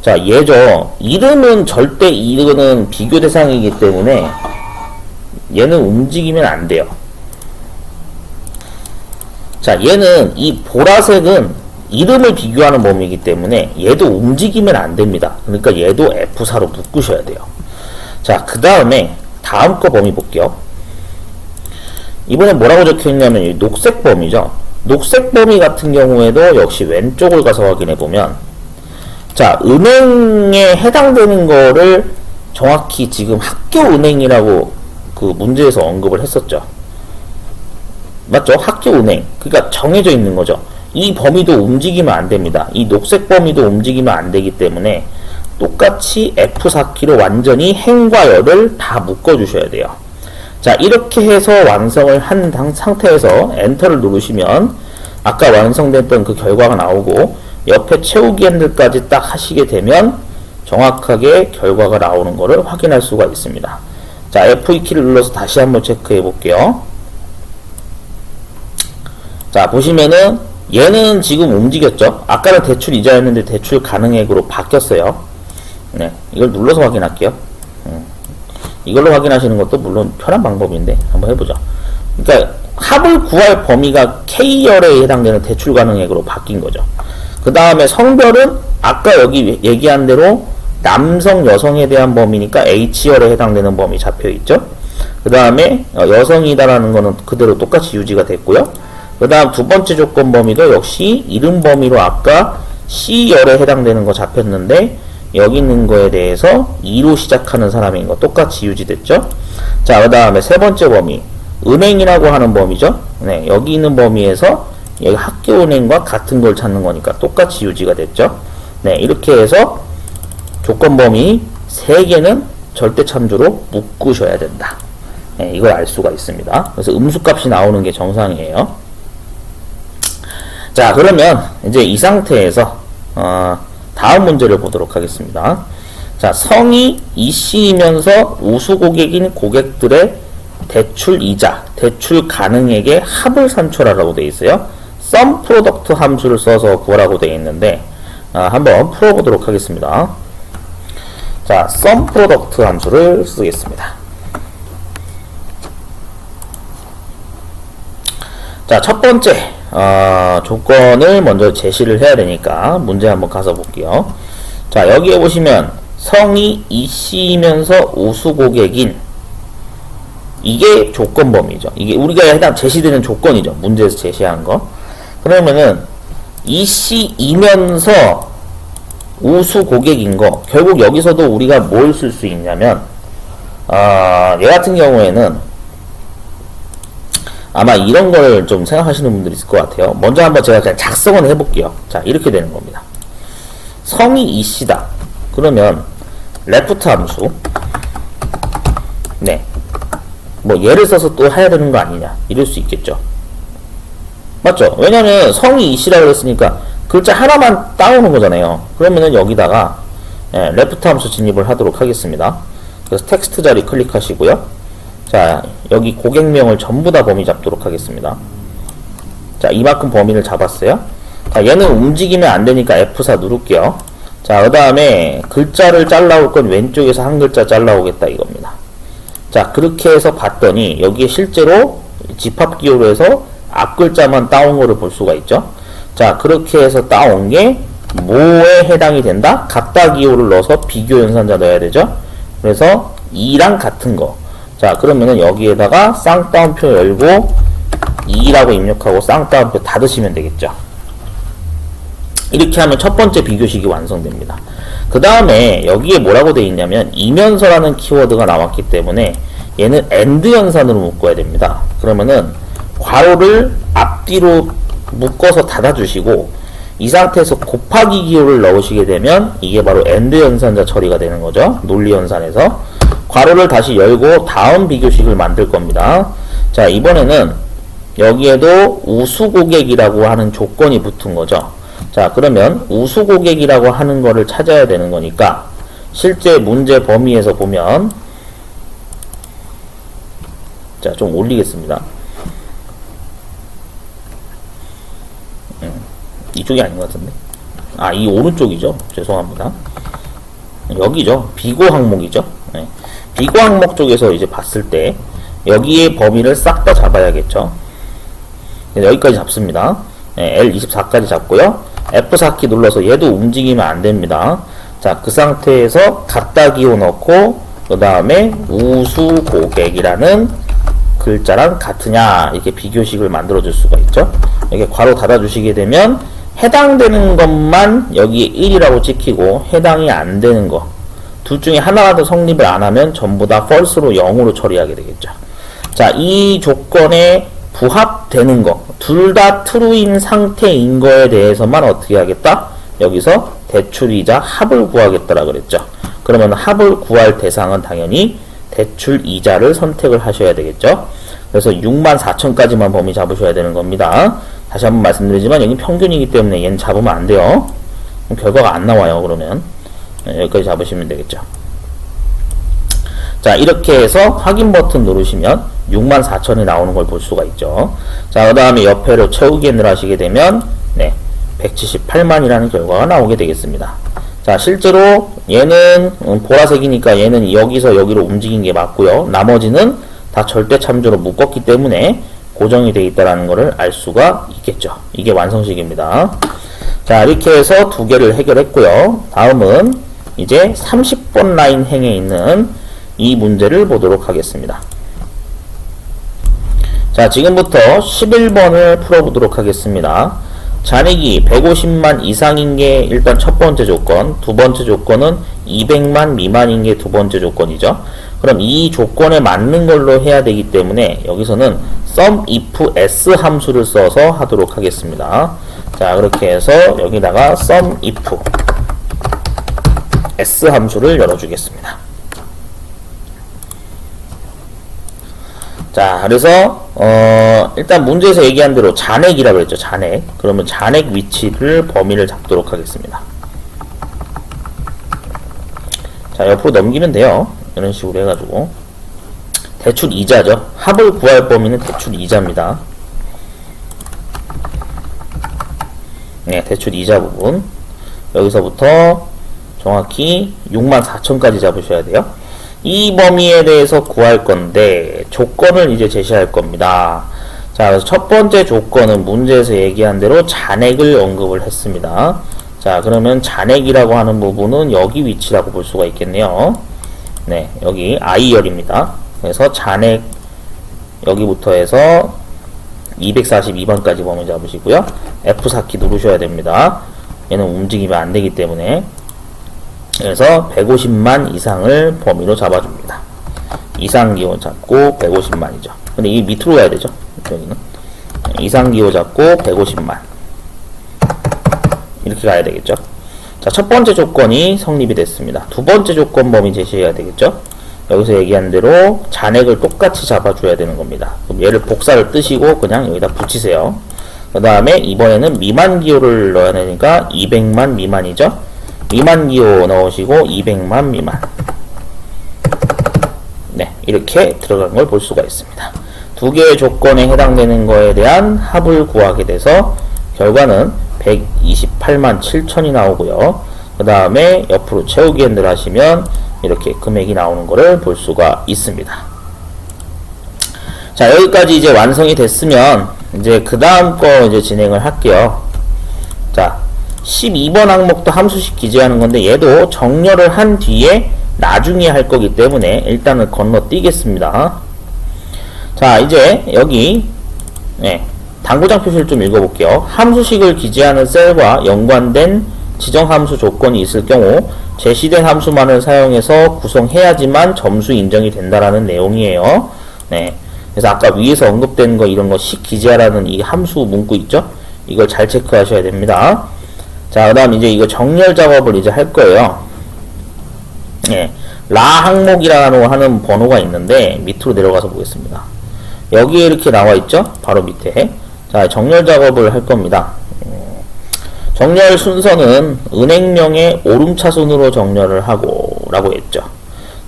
자, 얘죠. 이름은 절대 이거는 비교 대상이기 때문에 얘는 움직이면 안 돼요. 자, 얘는 이 보라색은 이름을 비교하는 범위이기 때문에 얘도 움직이면 안 됩니다. 그러니까 얘도 F4로 묶으셔야 돼요. 자, 그 다음에 다음 거 범위 볼게요. 이번엔 뭐라고 적혀 있냐면 이 녹색 범위죠. 녹색 범위 같은 경우에도 역시 왼쪽을 가서 확인해 보면, 자, 은행에 해당되는 거를 정확히 지금 학교 은행이라고 그 문제에서 언급을 했었죠. 맞죠? 학교 은행. 그러니까 정해져 있는 거죠. 이 범위도 움직이면 안 됩니다. 이 녹색 범위도 움직이면 안 되기 때문에 똑같이 F4키로 완전히 행과 열을 다 묶어주셔야 돼요. 자, 이렇게 해서 완성을 한 상태에서 엔터를 누르시면 아까 완성됐던 그 결과가 나오고 옆에 채우기 핸들까지 딱 하시게 되면 정확하게 결과가 나오는 것을 확인할 수가 있습니다. 자, F2키를 눌러서 다시 한번 체크해 볼게요. 자, 보시면은 얘는 지금 움직였죠. 아까는 대출 이자였는데 대출 가능액으로 바뀌었어요. 네, 이걸 눌러서 확인할게요. 이걸로 확인하시는 것도 물론 편한 방법인데 한번 해보죠. 그러니까 합을 구할 범위가 K열에 해당되는 대출 가능액으로 바뀐 거죠. 그 다음에 성별은 아까 여기 얘기한 대로 남성, 여성에 대한 범위니까 H열에 해당되는 범위 잡혀있죠. 그 다음에 여성이다라는 거는 그대로 똑같이 유지가 됐고요. 그 다음 두 번째 조건 범위도 역시 이름 범위로 아까 C열에 해당되는 거 잡혔는데 여기 있는 거에 대해서 2로 시작하는 사람인 거 똑같이 유지됐죠. 자, 그 다음에 세 번째 범위 은행이라고 하는 범위죠. 네, 여기 있는 범위에서 여기 학교은행과 같은 걸 찾는 거니까 똑같이 유지가 됐죠. 네, 이렇게 해서 조건 범위 3개는 절대 참조로 묶으셔야 된다. 네, 이걸 알 수가 있습니다. 그래서 음수값이 나오는 게 정상이에요. 자, 그러면 이제 이 상태에서 다음 문제를 보도록 하겠습니다. 자, 성이 이씨이면서 우수 고객인 고객들의 대출 이자, 대출 가능액의 합을 산출하라고 되어 있어요. sum product 함수를 써서 구하라고 되어 있는데 한번 풀어보도록 하겠습니다. 자, sum product 함수를 쓰겠습니다. 자, 첫 번째 조건을 먼저 제시를 해야 되니까 문제 한번 가서 볼게요. 자, 여기에 보시면 성이 이씨이면서 우수 고객인 이게 조건 범위죠. 이게 우리가 해당 제시되는 조건이죠. 문제에서 제시한 거. 그러면은 이씨이면서 우수 고객인 거 결국 여기서도 우리가 뭘 쓸 수 있냐면 얘 같은 경우에는 아마 이런 걸 좀 생각하시는 분들이 있을 것 같아요. 먼저 한번 제가 그냥 작성을 해볼게요. 자, 이렇게 되는 겁니다. 성이 이씨다. 그러면 left 함수. 네. 뭐 예를 써서 또 해야 되는 거 아니냐. 이럴 수 있겠죠. 맞죠? 왜냐면 성이 이씨라고 그랬으니까 글자 하나만 따오는 거잖아요. 그러면은 여기다가 left 함수 진입을 하도록 하겠습니다. 그래서 텍스트 자리 클릭하시고요. 자, 여기 고객명을 전부 다 범위 잡도록 하겠습니다. 자, 이만큼 범위를 잡았어요. 자, 얘는 움직이면 안 되니까 F4 누를게요. 자, 그 다음에 글자를 잘라올 건 왼쪽에서 한 글자 잘라오겠다 이겁니다. 자, 그렇게 해서 봤더니 여기에 실제로 집합 기호로 해서 앞글자만 따온 거를 볼 수가 있죠. 자, 그렇게 해서 따온 게 뭐에 해당이 된다? 같다 기호를 넣어서 비교 연산자 넣어야 되죠. 그래서 2랑 같은 거. 자, 그러면은 여기에다가 쌍따옴표 열고 2라고 입력하고 쌍따옴표 닫으시면 되겠죠. 이렇게 하면 첫 번째 비교식이 완성됩니다. 그 다음에 여기에 뭐라고 되어 있냐면 이면서라는 키워드가 나왔기 때문에 얘는 AND 연산으로 묶어야 됩니다. 그러면은 괄호를 앞뒤로 묶어서 닫아주시고 이 상태에서 곱하기 기호를 넣으시게 되면 이게 바로 AND 연산자 처리가 되는 거죠. 논리 연산에서. 괄호를 다시 열고 다음 비교식을 만들 겁니다. 자, 이번에는 여기에도 우수고객이라고 하는 조건이 붙은 거죠. 자, 그러면 우수고객이라고 하는 거를 찾아야 되는 거니까 실제 문제 범위에서 보면, 자, 좀 올리겠습니다. 이쪽이 아닌 것 같은데. 아, 이 오른쪽이죠. 죄송합니다. 여기죠. 비고 항목이죠. 네. 비고 항목 쪽에서 이제 봤을 때 여기에 범위를 싹 다 잡아야겠죠. 여기까지 잡습니다. 네, L24까지 잡고요. F4키 눌러서 얘도 움직이면 안 됩니다. 자, 그 상태에서 갖다 기호 넣고 그 다음에 우수고객이라는 글자랑 같으냐 이렇게 비교식을 만들어 줄 수가 있죠. 이렇게 괄호 닫아 주시게 되면 해당되는 것만 여기에 1이라고 찍히고 해당이 안 되는 거 둘 중에 하나라도 성립을 안 하면 전부 다 false로 0으로 처리하게 되겠죠. 자, 이 조건에 부합되는 거, 둘 다 true인 상태인 거에 대해서만 어떻게 하겠다? 여기서 대출이자 합을 구하겠다라 그랬죠. 그러면 합을 구할 대상은 당연히 대출이자를 선택을 하셔야 되겠죠. 그래서 64,000까지만 범위 잡으셔야 되는 겁니다. 다시 한번 말씀드리지만 여기 평균이기 때문에 얘는 잡으면 안 돼요. 결과가 안 나와요. 그러면 여기까지 잡으시면 되겠죠. 자, 이렇게 해서 확인 버튼 누르시면 64,000이 나오는 걸 볼 수가 있죠. 자, 그 다음에 옆에로 채우기를 하시게 되면 178만이라는 결과가 나오게 되겠습니다. 자, 실제로 얘는 보라색이니까 얘는 여기서 여기로 움직인 게 맞고요. 나머지는 다 절대 참조로 묶었기 때문에 고정이 되어 있다는 것을 알 수가 있겠죠. 이게 완성식입니다. 자, 이렇게 해서 두 개를 해결했고요. 다음은 이제 30번 라인 행에 있는 이 문제를 보도록 하겠습니다. 자, 지금부터 11번을 풀어보도록 하겠습니다. 잔액이 150만 이상인 게 일단 첫 번째 조건, 두 번째 조건은 200만 미만인 게 두 번째 조건이죠. 그럼 이 조건에 맞는 걸로 해야 되기 때문에 여기서는 SUMIF S 함수를 써서 하도록 하겠습니다. 자, 그렇게 해서 여기다가 SUMIF S 함수를 열어주겠습니다. 자, 그래서 일단 문제에서 얘기한 대로 잔액이라고 그랬죠. 잔액. 그러면 잔액 위치를 범위를 잡도록 하겠습니다. 자, 옆으로 넘기면 돼요. 이런 식으로 해가지고 대출 이자죠. 합을 구할 범위는 대출 이자입니다. 네, 대출 이자 부분 여기서부터 정확히 64,000까지 잡으셔야 돼요. 이 범위에 대해서 구할 건데 조건을 이제 제시할 겁니다. 자, 그래서 첫 번째 조건은 문제에서 얘기한 대로 잔액을 언급을 했습니다. 자, 그러면 잔액이라고 하는 부분은 여기 위치라고 볼 수가 있겠네요. 네, 여기 I열입니다. 그래서 잔액 여기부터 해서 242번까지 범위 잡으시고요. F4키 누르셔야 됩니다. 얘는 움직이면 안 되기 때문에. 그래서 150만 이상을 범위로 잡아줍니다. 이상기호 잡고 150만이죠. 근데 이 밑으로 가야 되죠. 여기는 이상기호 잡고 150만 이렇게 가야 되겠죠. 자, 첫 번째 조건이 성립이 됐습니다. 두 번째 조건 범위 제시해야 되겠죠. 여기서 얘기한 대로 잔액을 똑같이 잡아줘야 되는 겁니다. 그럼 얘를 복사를 뜨시고 그냥 여기다 붙이세요. 그 다음에 이번에는 미만 기호를 넣어야 되니까 200만 미만이죠. 미만 기호 넣으시고 200만 미만. 네, 이렇게 들어간 걸 볼 수가 있습니다. 두 개의 조건에 해당되는 거에 대한 합을 구하게 돼서 결과는 128만 7천이 나오고요. 그 다음에 옆으로 채우기 핸들 하시면 이렇게 금액이 나오는 거를 볼 수가 있습니다. 자, 여기까지 이제 완성이 됐으면 이제 그 다음 거 이제 진행을 할게요. 자, 12번 항목도 함수식 기재하는 건데 얘도 정렬을 한 뒤에 나중에 할 거기 때문에 일단은 건너뛰겠습니다. 자, 이제 여기 당구장 표시를 좀 읽어볼게요. 함수식을 기재하는 셀과 연관된 지정함수 조건이 있을 경우 제시된 함수만을 사용해서 구성해야지만 점수 인정이 된다라는 내용이에요. 네. 그래서 아까 위에서 언급된 거 이런 거 식 기재하라는 이 함수 문구 있죠? 이걸 잘 체크하셔야 됩니다. 자, 그 다음 이제 이거 정렬 작업을 이제 할 거예요. 예. 라 항목이라고 하는 번호가 있는데, 밑으로 내려가서 보겠습니다. 여기에 이렇게 나와 있죠? 바로 밑에. 자, 정렬 작업을 할 겁니다. 정렬 순서는 은행명의 오름차순으로 정렬을 하고, 라고 했죠.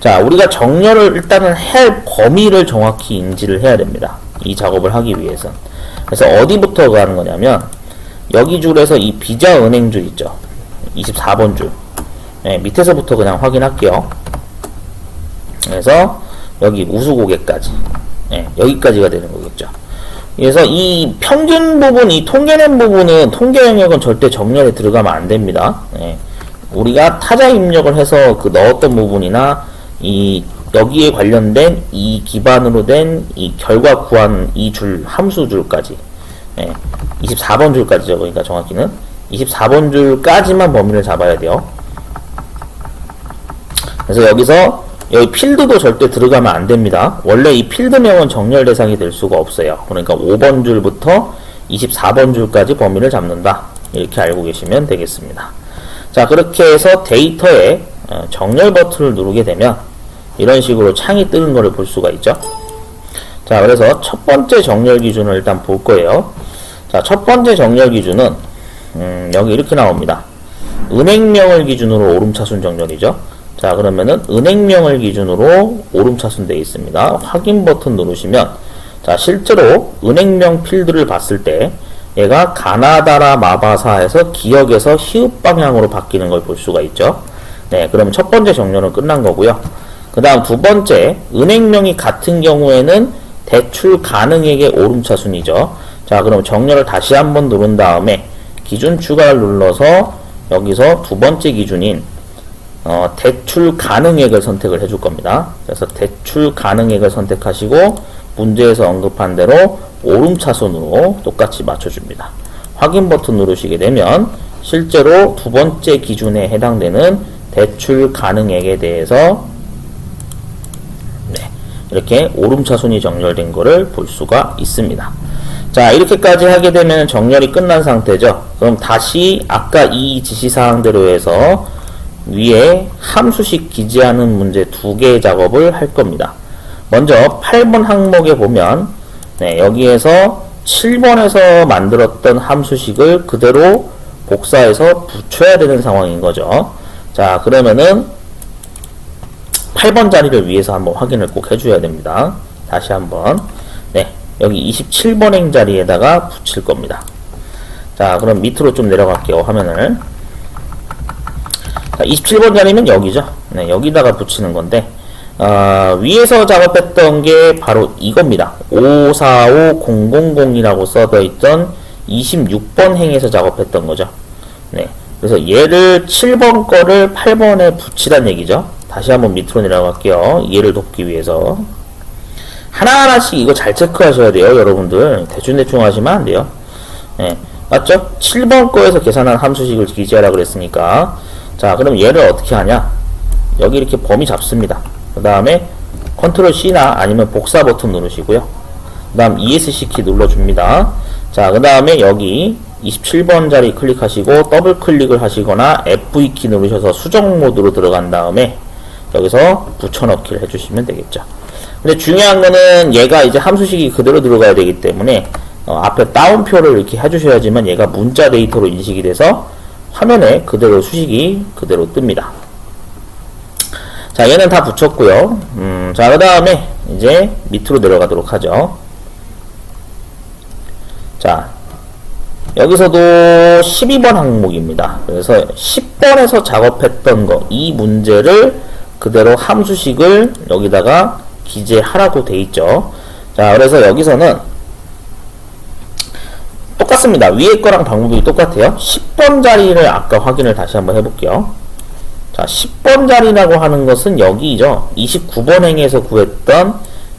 자, 우리가 정렬을 일단은 할 범위를 정확히 인지를 해야 됩니다. 이 작업을 하기 위해서. 그래서 어디부터 가는 거냐면, 여기 줄에서 이 비자 은행줄 있죠? 24번 줄. 네, 밑에서부터 그냥 확인할게요. 그래서 여기 우수고개까지. 네, 여기까지가 되는 거겠죠. 그래서 이 평균 부분, 이 통계낸 부분은 통계 영역은 절대 정렬에 들어가면 안 됩니다. 네, 우리가 타자 입력을 해서 그 넣었던 부분이나 이 여기에 관련된 이 기반으로 된 이 결과 구한 이 줄 함수 줄까지. 네, 24번 줄까지죠. 그러니까 정확히는 24번 줄까지만 범위를 잡아야 돼요. 그래서 여기서 여기 필드도 절대 들어가면 안 됩니다. 원래 이 필드명은 정렬 대상이 될 수가 없어요. 그러니까 5번 줄부터 24번 줄까지 범위를 잡는다. 이렇게 알고 계시면 되겠습니다. 자, 그렇게 해서 데이터에 정렬 버튼을 누르게 되면 이런 식으로 창이 뜨는 것을 볼 수가 있죠. 자, 그래서 첫 번째 정렬 기준을 일단 볼 거예요. 자, 첫 번째 정렬 기준은 여기 이렇게 나옵니다. 은행명을 기준으로 오름차순 정렬이죠. 자, 그러면은 은행명을 기준으로 오름차순 되어 있습니다. 확인 버튼 누르시면, 자, 실제로 은행명 필드를 봤을 때 얘가 가나다라 마바사에서 기역에서 히읗 방향으로 바뀌는 걸 볼 수가 있죠. 네, 그러면 첫 번째 정렬은 끝난 거고요. 그 다음 두 번째, 은행명이 같은 경우에는 대출 가능액의 오름차순이죠. 자, 그럼 정렬을 다시 한번 누른 다음에 기준 추가를 눌러서 여기서 두 번째 기준인 대출 가능액을 선택을 해줄 겁니다. 그래서 대출 가능액을 선택하시고 문제에서 언급한 대로 오름차순으로 똑같이 맞춰줍니다. 확인 버튼 누르시게 되면 실제로 두 번째 기준에 해당되는 대출 가능액에 대해서 이렇게 오름차순이 정렬된 거를 볼 수가 있습니다. 자, 이렇게까지 하게 되면 정렬이 끝난 상태죠. 그럼 다시 아까 이 지시사항대로 해서 위에 함수식 기재하는 문제 2개의 작업을 할 겁니다. 먼저 8번 항목에 보면 여기에서 7번에서 만들었던 함수식을 그대로 복사해서 붙여야 되는 상황인 거죠. 자, 그러면은 8번 자리를 위해서 한번 확인을 꼭 해줘야 됩니다. 다시 한번. 네, 여기 27번행 자리에다가 붙일 겁니다. 자, 그럼 밑으로 좀 내려갈게요. 화면을. 자, 27번 자리면 여기죠. 네, 여기다가 붙이는 건데, 위에서 작업했던 게 바로 이겁니다. 545000이라고 써져 있던 26번 행에서 작업했던 거죠. 네, 그래서 얘를 7번 거를 8번에 붙이란 얘기죠. 다시 한번 밑으로 내려갈게요. 이해를 돕기 위해서. 하나하나씩 이거 잘 체크하셔야 돼요. 여러분들. 대충대충 하시면 안 돼요. 네, 맞죠? 7번 거에서 계산한 함수식을 기재하라 그랬으니까. 자, 그럼 얘를 어떻게 하냐? 여기 이렇게 범위 잡습니다. 그 다음에 컨트롤 C나 아니면 복사 버튼 누르시고요. 그 다음 ESC 키 눌러줍니다. 자, 그 다음에 여기 27번 자리 클릭하시고 더블 클릭을 하시거나 F2 키 누르셔서 수정 모드로 들어간 다음에 여기서 붙여넣기를 해주시면 되겠죠. 근데 중요한 거는 얘가 이제 함수식이 그대로 들어가야 되기 때문에 앞에 따옴표를 이렇게 해주셔야지만 얘가 문자 데이터로 인식이 돼서 화면에 그대로 수식이 그대로 뜹니다. 자, 얘는 다 붙였고요. 자, 그 다음에 이제 밑으로 내려가도록 하죠. 자, 여기서도 12번 항목입니다. 그래서 10번에서 작업했던 거, 이 문제를 그대로 함수식을 여기다가 기재하라고 돼 있죠. 자, 그래서 여기서는 똑같습니다. 위에 거랑 방법이 똑같아요. 10번 자리를 아까 확인을 다시 한번 해볼게요. 자, 10번 자리라고 하는 것은 여기죠. 29번 행에서 구했던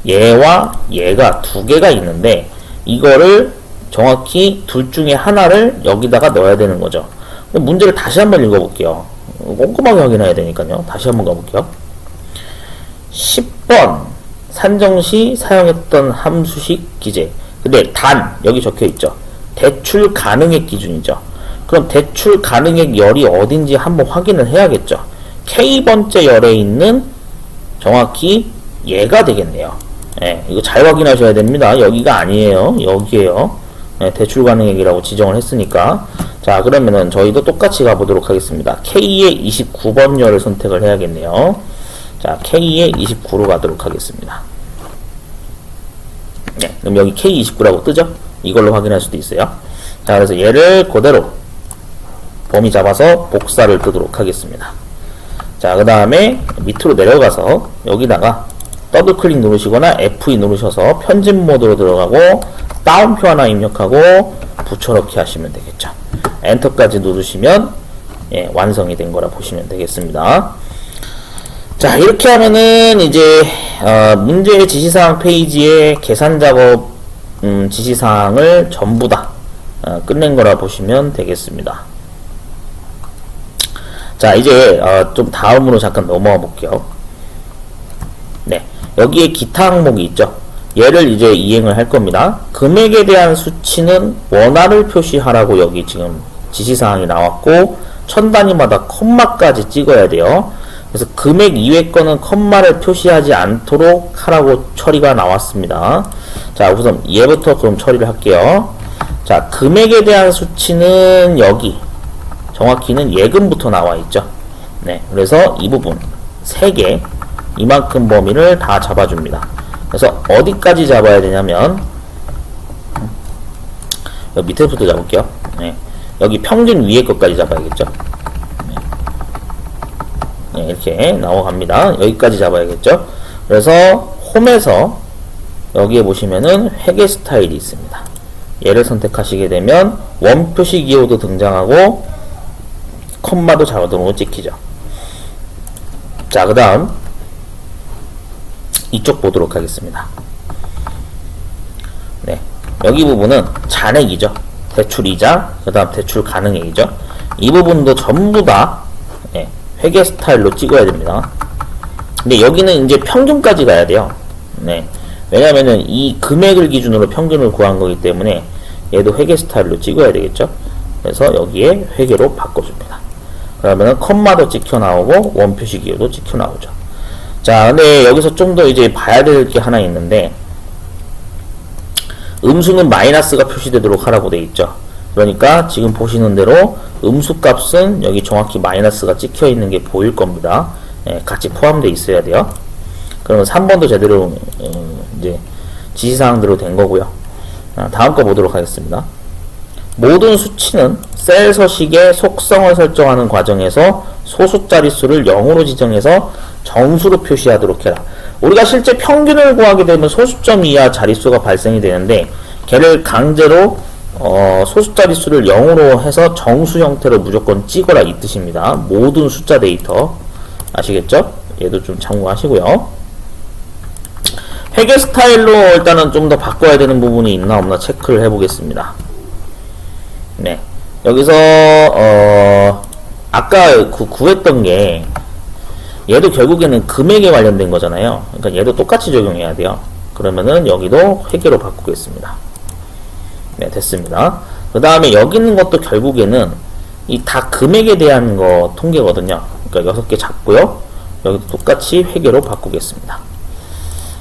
얘와 얘가 두 개가 있는데 이거를 정확히 둘 중에 하나를 여기다가 넣어야 되는 거죠. 문제를 다시 한번 읽어볼게요. 꼼꼼하게 확인해야 되니까요. 다시 한번 가볼게요. 10번 산정시 사용했던 함수식 기재. 근데 단 여기 적혀있죠. 대출 가능액 기준이죠. 그럼 대출 가능액 열이 어딘지 한번 확인을 해야겠죠. K번째 열에 있는 정확히 얘가 되겠네요. 예, 이거 잘 확인하셔야 됩니다. 여기가 아니에요. 여기에요. 예, 대출 가능액이라고 지정을 했으니까. 자, 그러면은 저희도 똑같이 가보도록 하겠습니다. K의 29번 열을 선택을 해야겠네요. 자, K의 29로 가도록 하겠습니다. 네, 그럼 여기 K29라고 뜨죠? 이걸로 확인할 수도 있어요. 자, 그래서 얘를 그대로 범위 잡아서 복사를 뜨도록 하겠습니다. 자, 그 다음에 밑으로 내려가서 여기다가 더블 클릭 누르시거나 F2 누르셔서 편집 모드로 들어가고 다운표 하나 입력하고 붙여넣기 하시면 되겠죠. 엔터까지 누르시면 예, 완성이 된 거라 보시면 되겠습니다. 자, 이렇게 하면은 이제 문제의 지시사항 페이지에 계산 작업 지시사항을 전부 다 끝낸 거라 보시면 되겠습니다. 자, 이제 좀 다음으로 잠깐 넘어가 볼게요. 네, 여기에 기타 항목이 있죠. 얘를 이제 이행을 할 겁니다. 금액에 대한 수치는 원화를 표시하라고 여기 지금 지시사항이 나왔고 천 단위마다 콤마까지 찍어야 돼요. 그래서 금액 이외 거는 콤마를 표시하지 않도록 하라고 처리가 나왔습니다. 자, 우선 얘부터 그럼 처리를 할게요. 자, 금액에 대한 수치는 여기 정확히는 예금부터 나와 있죠. 네, 그래서 이 부분 3개 이만큼 범위를 다 잡아줍니다. 그래서 어디까지 잡아야 되냐면 여기 밑에부터 잡을게요. 네, 여기 평균 위에 것까지 잡아야겠죠. 네, 이렇게 나와갑니다. 여기까지 잡아야겠죠. 그래서 홈에서 여기에 보시면은 회계 스타일이 있습니다. 얘를 선택하시게 되면 원 표시 기호도 등장하고 콤마도 자동으로 찍히죠. 자, 그 다음 이쪽 보도록 하겠습니다. 네, 여기 부분은 잔액이죠. 대출이자 그 다음 대출 가능액이죠. 이 부분도 전부 다 네, 회계 스타일로 찍어야 됩니다. 근데 여기는 이제 평균까지 가야 돼요. 네, 왜냐면은 이 금액을 기준으로 평균을 구한 거기 때문에 얘도 회계 스타일로 찍어야 되겠죠. 그래서 여기에 회계로 바꿔줍니다. 그러면은 컴마도 찍혀 나오고 원 표시 기호도 찍혀 나오죠. 자, 근데 여기서 좀 더 이제 봐야 될 게 하나 있는데 음수는 마이너스가 표시되도록 하라고 돼 있죠. 그러니까 지금 보시는 대로 음수 값은 여기 정확히 마이너스가 찍혀 있는 게 보일 겁니다. 예, 같이 포함되어 있어야 돼요. 그러면 3번도 제대로 이제 지시사항대로 된 거고요. 다음 거 보도록 하겠습니다. 모든 수치는 셀 서식의 속성을 설정하는 과정에서 소수 자릿수를 0으로 지정해서 정수로 표시하도록 해라. 우리가 실제 평균을 구하게 되면 소수점 이하 자릿수가 발생이 되는데 걔를 강제로 소수 자릿수를 0으로 해서 정수 형태로 무조건 찍어라 이 뜻입니다. 모든 숫자 데이터 아시겠죠? 얘도 좀 참고하시고요. 회계 스타일로 일단은 좀 더 바꿔야 되는 부분이 있나 없나 체크를 해보겠습니다. 네, 여기서 아까 구했던 게 얘도 결국에는 금액에 관련된 거잖아요. 그러니까 얘도 똑같이 적용해야 돼요. 그러면은 여기도 회계로 바꾸겠습니다. 네, 됐습니다. 그 다음에 여기 있는 것도 결국에는 이 다 금액에 대한 거 통계거든요. 그러니까 6개 잡고요. 여기도 똑같이 회계로 바꾸겠습니다.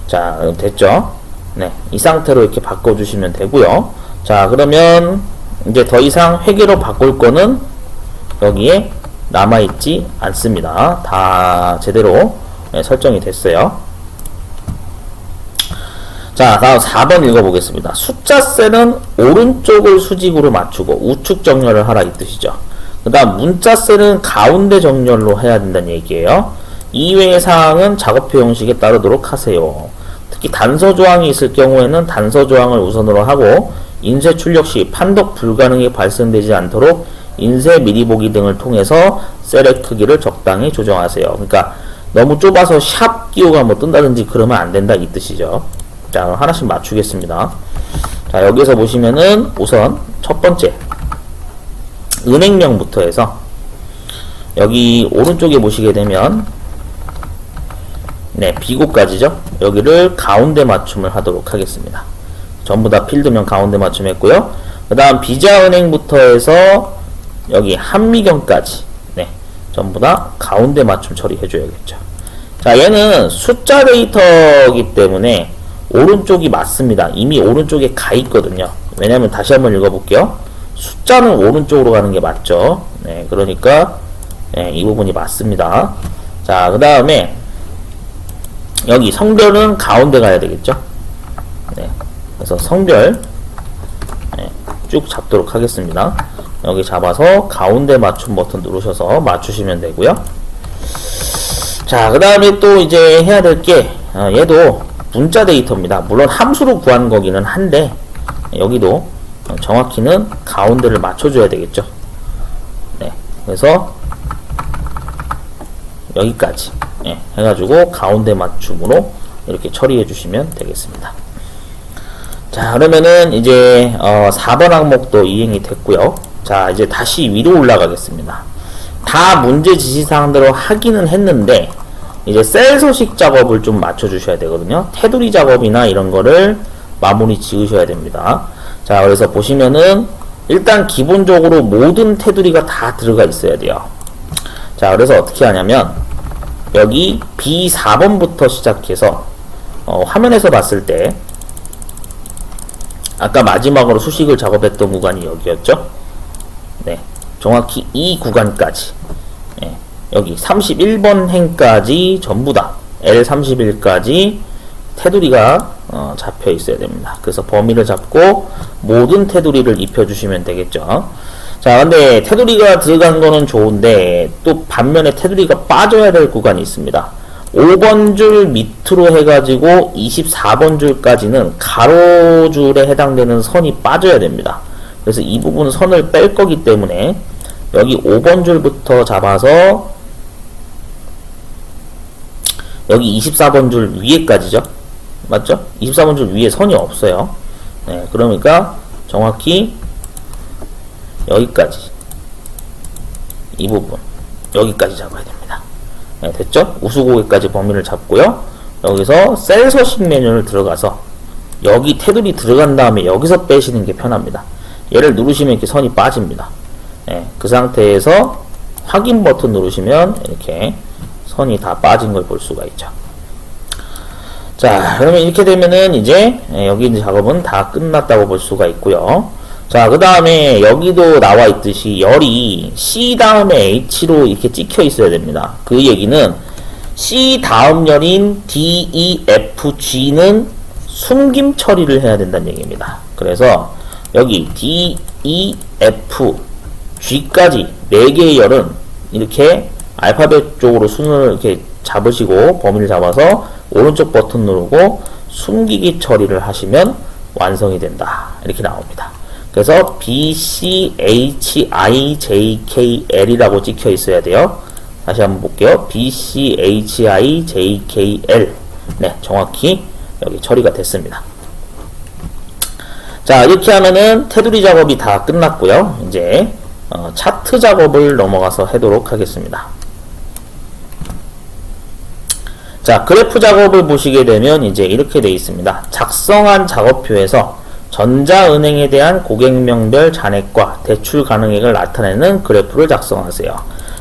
자, 됐죠? 네, 이 상태로 이렇게 바꿔주시면 되고요. 자, 그러면 이제 더 이상 회계로 바꿀 거는 여기에 남아있지 않습니다. 다 제대로 설정이 됐어요. 자, 다음 4번 읽어보겠습니다. 숫자 셀은 오른쪽을 수직으로 맞추고 우측 정렬을 하라 이 뜻이죠. 그 다음 문자 셀은 가운데 정렬로 해야 된다는 얘기예요. 이외의 사항은 작업표 형식에 따르도록 하세요. 특히 단서 조항이 있을 경우에는 단서 조항을 우선으로 하고 인쇄 출력 시 판독 불가능이 발생되지 않도록 인쇄 미리 보기 등을 통해서 셀의 크기를 적당히 조정하세요. 그러니까 너무 좁아서 샵 기호가 뭐 뜬다든지 그러면 안 된다 이 뜻이죠. 자, 그럼 하나씩 맞추겠습니다. 자, 여기서 보시면은 우선 첫 번째 은행명부터 해서 여기 오른쪽에 보시게 되면 네, 비고까지죠. 여기를 가운데 맞춤을 하도록 하겠습니다. 전부 다 필드명 가운데 맞춤했고요. 그 다음 비자은행부터 해서 여기 한미경까지 네, 전부 다 가운데 맞춤 처리해 줘야겠죠. 자, 얘는 숫자 데이터이기 때문에 오른쪽이 맞습니다. 이미 오른쪽에 가 있거든요. 왜냐면 다시 한번 읽어볼게요. 숫자는 오른쪽으로 가는 게 맞죠. 네, 그러니까 네, 이 부분이 맞습니다. 자, 그 다음에 여기 성별은 가운데 가야 되겠죠. 네, 그래서 성별 네, 쭉 잡도록 하겠습니다. 여기 잡아서 가운데 맞춤 버튼 누르셔서 맞추시면 되고요. 자, 그 다음에 또 이제 해야 될 게 얘도 문자 데이터입니다. 물론 함수로 구한 거기는 한데 여기도 정확히는 가운데를 맞춰줘야 되겠죠. 네, 그래서 여기까지 네, 해가지고 가운데 맞춤으로 이렇게 처리해 주시면 되겠습니다. 자, 그러면은 이제 4번 항목도 이행이 됐고요. 자, 이제 다시 위로 올라가겠습니다. 다 문제 지시사항대로 하기는 했는데 이제 셀 서식 작업을 좀 맞춰 주셔야 되거든요. 테두리 작업이나 이런 거를 마무리 지으셔야 됩니다. 자, 그래서 보시면은 일단 기본적으로 모든 테두리가 다 들어가 있어야 돼요. 자, 그래서 어떻게 하냐면 여기 B4번부터 시작해서 화면에서 봤을 때 아까 마지막으로 수식을 작업했던 구간이 여기였죠. 네, 정확히 이 구간까지 네, 여기 31번 행까지 전부 다 L31까지 테두리가 잡혀 있어야 됩니다. 그래서 범위를 잡고 모든 테두리를 입혀 주시면 되겠죠. 자, 근데 테두리가 들어간 거는 좋은데 또 반면에 테두리가 빠져야 될 구간이 있습니다. 5번 줄 밑으로 해가지고 24번 줄까지는 가로줄에 해당되는 선이 빠져야 됩니다. 그래서 이 부분 선을 뺄 거기 때문에 여기 5번 줄부터 잡아서 여기 24번 줄 위에까지죠. 맞죠? 24번 줄 위에 선이 없어요. 네, 그러니까 정확히 여기까지 이 부분 여기까지 잡아야 됩니다. 네, 됐죠? 우수고개까지 범위를 잡고요. 여기서 셀 서식 메뉴를 들어가서 여기 테두리 들어간 다음에 여기서 빼시는 게 편합니다. 얘를 누르시면 이렇게 선이 빠집니다. 네, 그 상태에서 확인 버튼 누르시면 이렇게 선이 다 빠진 걸 볼 수가 있죠. 자, 그러면 이렇게 되면은 이제 여기 이제 작업은 다 끝났다고 볼 수가 있고요. 자, 그 다음에 여기도 나와 있듯이 열이 C 다음에 H로 이렇게 찍혀 있어야 됩니다. 그 얘기는 C 다음 열인 D, E, F, G는 숨김 처리를 해야 된다는 얘기입니다. 그래서 여기 D, E, F, G까지 4개의 열은 이렇게 알파벳 쪽으로 순을 이렇게 잡으시고 범위를 잡아서 오른쪽 버튼 누르고 숨기기 처리를 하시면 완성이 된다. 이렇게 나옵니다. 그래서 B, C, H, I, J, K, L이라고 찍혀 있어야 돼요. 다시 한번 볼게요. B, C, H, I, J, K, L. 네, 정확히 여기 처리가 됐습니다. 자, 이렇게 하면은 테두리 작업이 다 끝났고요. 이제 차트 작업을 넘어가서 하도록 하겠습니다. 자, 그래프 작업을 보시게 되면 이제 이렇게 되어 있습니다. 작성한 작업표에서 전자은행에 대한 고객명별 잔액과 대출 가능액을 나타내는 그래프를 작성하세요.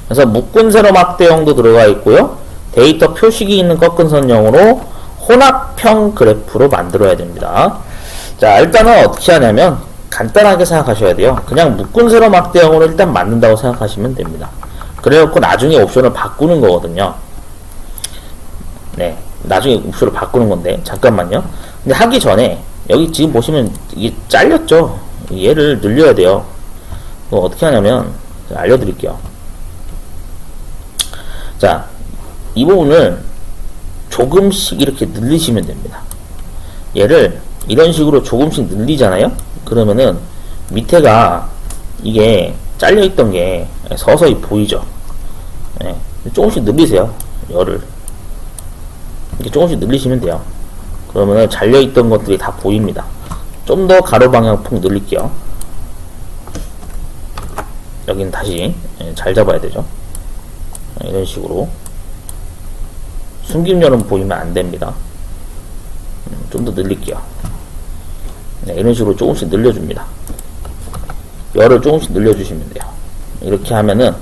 그래서 묶은 세로 막대형도 들어가 있고요. 데이터 표식이 있는 꺾은 선형으로 혼합형 그래프로 만들어야 됩니다. 자, 일단은 어떻게 하냐면 간단하게 생각하셔야 돼요. 그냥 묶은 세로 막대형으로 일단 만든다고 생각하시면 됩니다. 그래놓고 나중에 옵션을 바꾸는 거거든요. 네, 나중에 옵션을 바꾸는 건데 잠깐만요. 근데 하기 전에 여기 지금 보시면 이게 잘렸죠. 얘를 늘려야 돼요. 어떻게 하냐면 알려드릴게요. 자, 이 부분을 조금씩 이렇게 늘리시면 됩니다. 얘를 이런 식으로 조금씩 늘리잖아요. 그러면은 밑에가 이게 잘려있던 게 서서히 보이죠. 네, 조금씩 늘리세요. 열을 이렇게 조금씩 늘리시면 돼요. 그러면은 잘려있던 것들이 다 보입니다. 좀 더 가로 방향 폭 늘릴게요. 여기는 다시 잘 잡아야 되죠. 이런 식으로 숨김열은 보이면 안 됩니다. 좀 더 늘릴게요. 네, 이런 식으로 조금씩 늘려줍니다. 열을 조금씩 늘려주시면 돼요. 이렇게 하면은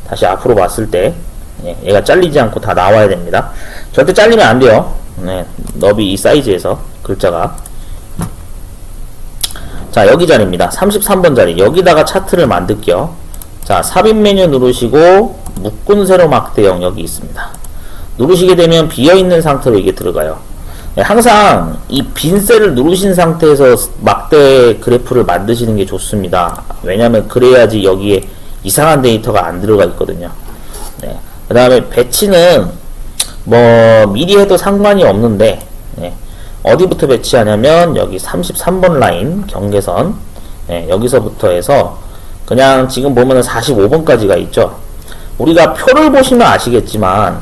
다시 앞으로 봤을 때 얘가 잘리지 않고 다 나와야 됩니다. 절대 잘리면 안 돼요. 너비 이 사이즈에서 글자가. 자, 여기 자리입니다. 33번 자리. 여기다가 차트를 만들게요. 자, 삽입 메뉴 누르시고 묶은 세로 막대형 여기 있습니다. 누르시게 되면 비어있는 상태로 이게 들어가요. 항상 이 빈 셀을 누르신 상태에서 막대 그래프를 만드시는 게 좋습니다. 왜냐면 그래야지 여기에 이상한 데이터가 안 들어가 있거든요. 그 다음에 배치는 뭐 미리 해도 상관이 없는데 어디부터 배치하냐면 여기 33번 라인 경계선 여기서부터 해서 그냥 지금 보면은 45번까지가 있죠. 우리가 표를 보시면 아시겠지만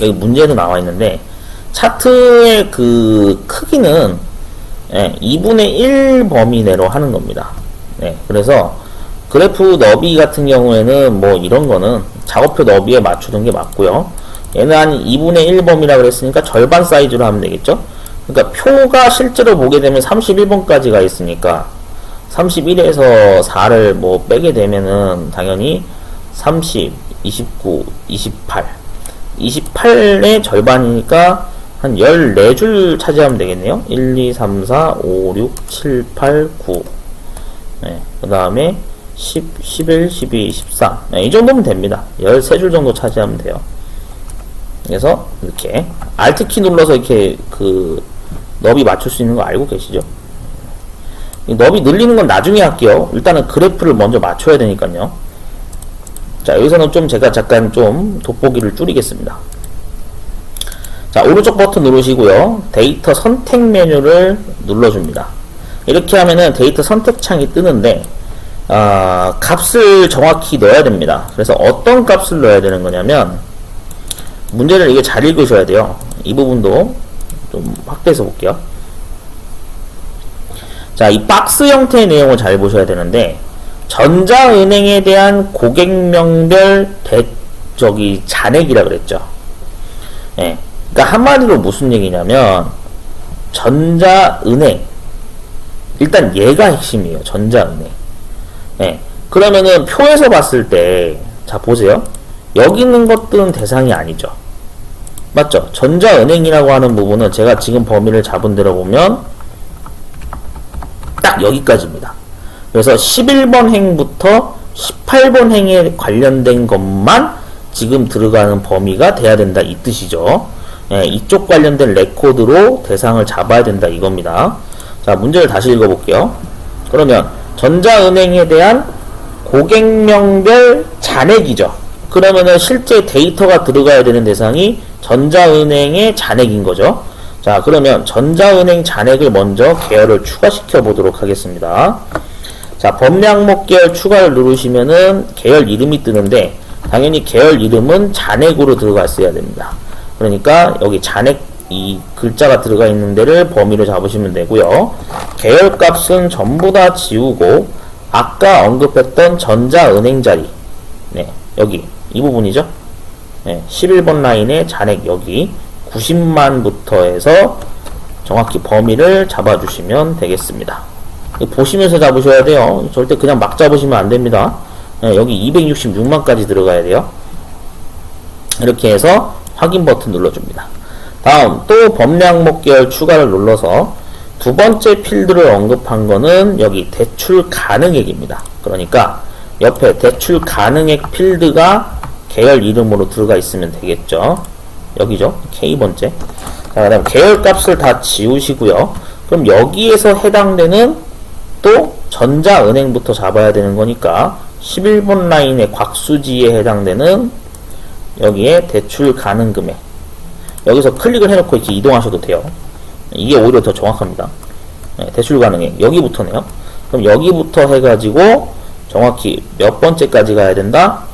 여기 문제도 나와 있는데 차트의 그 크기는 2분의 1 범위 내로 하는 겁니다. 그래서 그래프 너비 같은 경우에는 뭐 이런 거는 작업표 너비에 맞추는 게 맞고요. 얘는 한 2분의 1 범위라 그랬으니까 절반 사이즈로 하면 되겠죠. 그러니까 표가 실제로 보게 되면 31번까지가 있으니까 31에서 4를 뭐 빼게 되면은 당연히 30, 29, 28 28의 절반이니까 한 14줄 차지하면 되겠네요. 1, 2, 3, 4, 5, 6, 7, 8, 9 그 다음에 10, 11, 12, 13 이 정도면 됩니다. 13줄 정도 차지하면 돼요. 그래서 이렇게 Alt키 눌러서 이렇게 그 너비 맞출 수 있는 거 알고 계시죠? 이 너비 늘리는 건 나중에 할게요. 일단은 그래프를 먼저 맞춰야 되니까요. 자, 여기서는 좀 제가 잠깐 좀 돋보기를 줄이겠습니다. 자, 오른쪽 버튼 누르시고요. 데이터 선택 메뉴를 눌러줍니다. 이렇게 하면은 데이터 선택 창이 뜨는데 값을 정확히 넣어야 됩니다. 그래서 어떤 값을 넣어야 되는 거냐면 문제를 이게 잘 읽으셔야 돼요. 이 부분도 좀 확대해서 볼게요. 자, 이 박스 형태의 내용을 잘 보셔야 되는데 전자은행에 대한 고객명별 잔액이라 그랬죠. 그러니까 한마디로 무슨 얘기냐면 전자은행 일단 얘가 핵심이에요. 전자은행. 그러면은 표에서 봤을 때 자 보세요. 여기 있는 것들은 대상이 아니죠. 맞죠? 전자은행이라고 하는 부분은 제가 지금 범위를 잡은 대로 보면 딱 여기까지입니다. 그래서 11번 행부터 18번 행에 관련된 것만 지금 들어가는 범위가 돼야 된다 이 뜻이죠. 이쪽 관련된 레코드로 대상을 잡아야 된다 이겁니다. 자, 문제를 다시 읽어볼게요. 그러면 전자은행에 대한 고객명별 잔액이죠. 그러면은 실제 데이터가 들어가야 되는 대상이 전자은행의 잔액인 거죠. 자, 그러면 전자은행 잔액을 먼저 계열을 추가시켜 보도록 하겠습니다. 자, 범량목 계열 추가를 누르시면은 계열 이름이 뜨는데 당연히 계열 이름은 잔액으로 들어갔어야 됩니다. 그러니까 여기 잔액 이 글자가 들어가 있는 데를 범위로 잡으시면 되고요. 계열 값은 전부 다 지우고 아까 언급했던 전자은행 자리 여기 이 부분이죠. 11번 라인의 잔액 여기 90만부터 해서 정확히 범위를 잡아주시면 되겠습니다. 보시면서 잡으셔야 돼요. 절대 그냥 막 잡으시면 안 됩니다. 여기 266만까지 들어가야 돼요. 이렇게 해서 확인 버튼 눌러줍니다. 다음 또 범량목 계열 추가를 눌러서 두 번째 필드를 언급한 거는 여기 대출 가능액입니다. 그러니까 옆에 대출 가능액 필드가 계열 이름으로 들어가 있으면 되겠죠. 여기죠. K번째. 자, 그 다음 계열 값을 다 지우시고요. 그럼 여기에서 해당되는 또 전자은행부터 잡아야 되는 거니까 11번 라인의 곽수지에 해당되는 여기에 대출 가능 금액 여기서 클릭을 해놓고 이렇게 이동하셔도 돼요. 이게 오히려 더 정확합니다. 대출 가능액 여기부터네요. 그럼 여기부터 해가지고 정확히 몇 번째까지 가야 된다?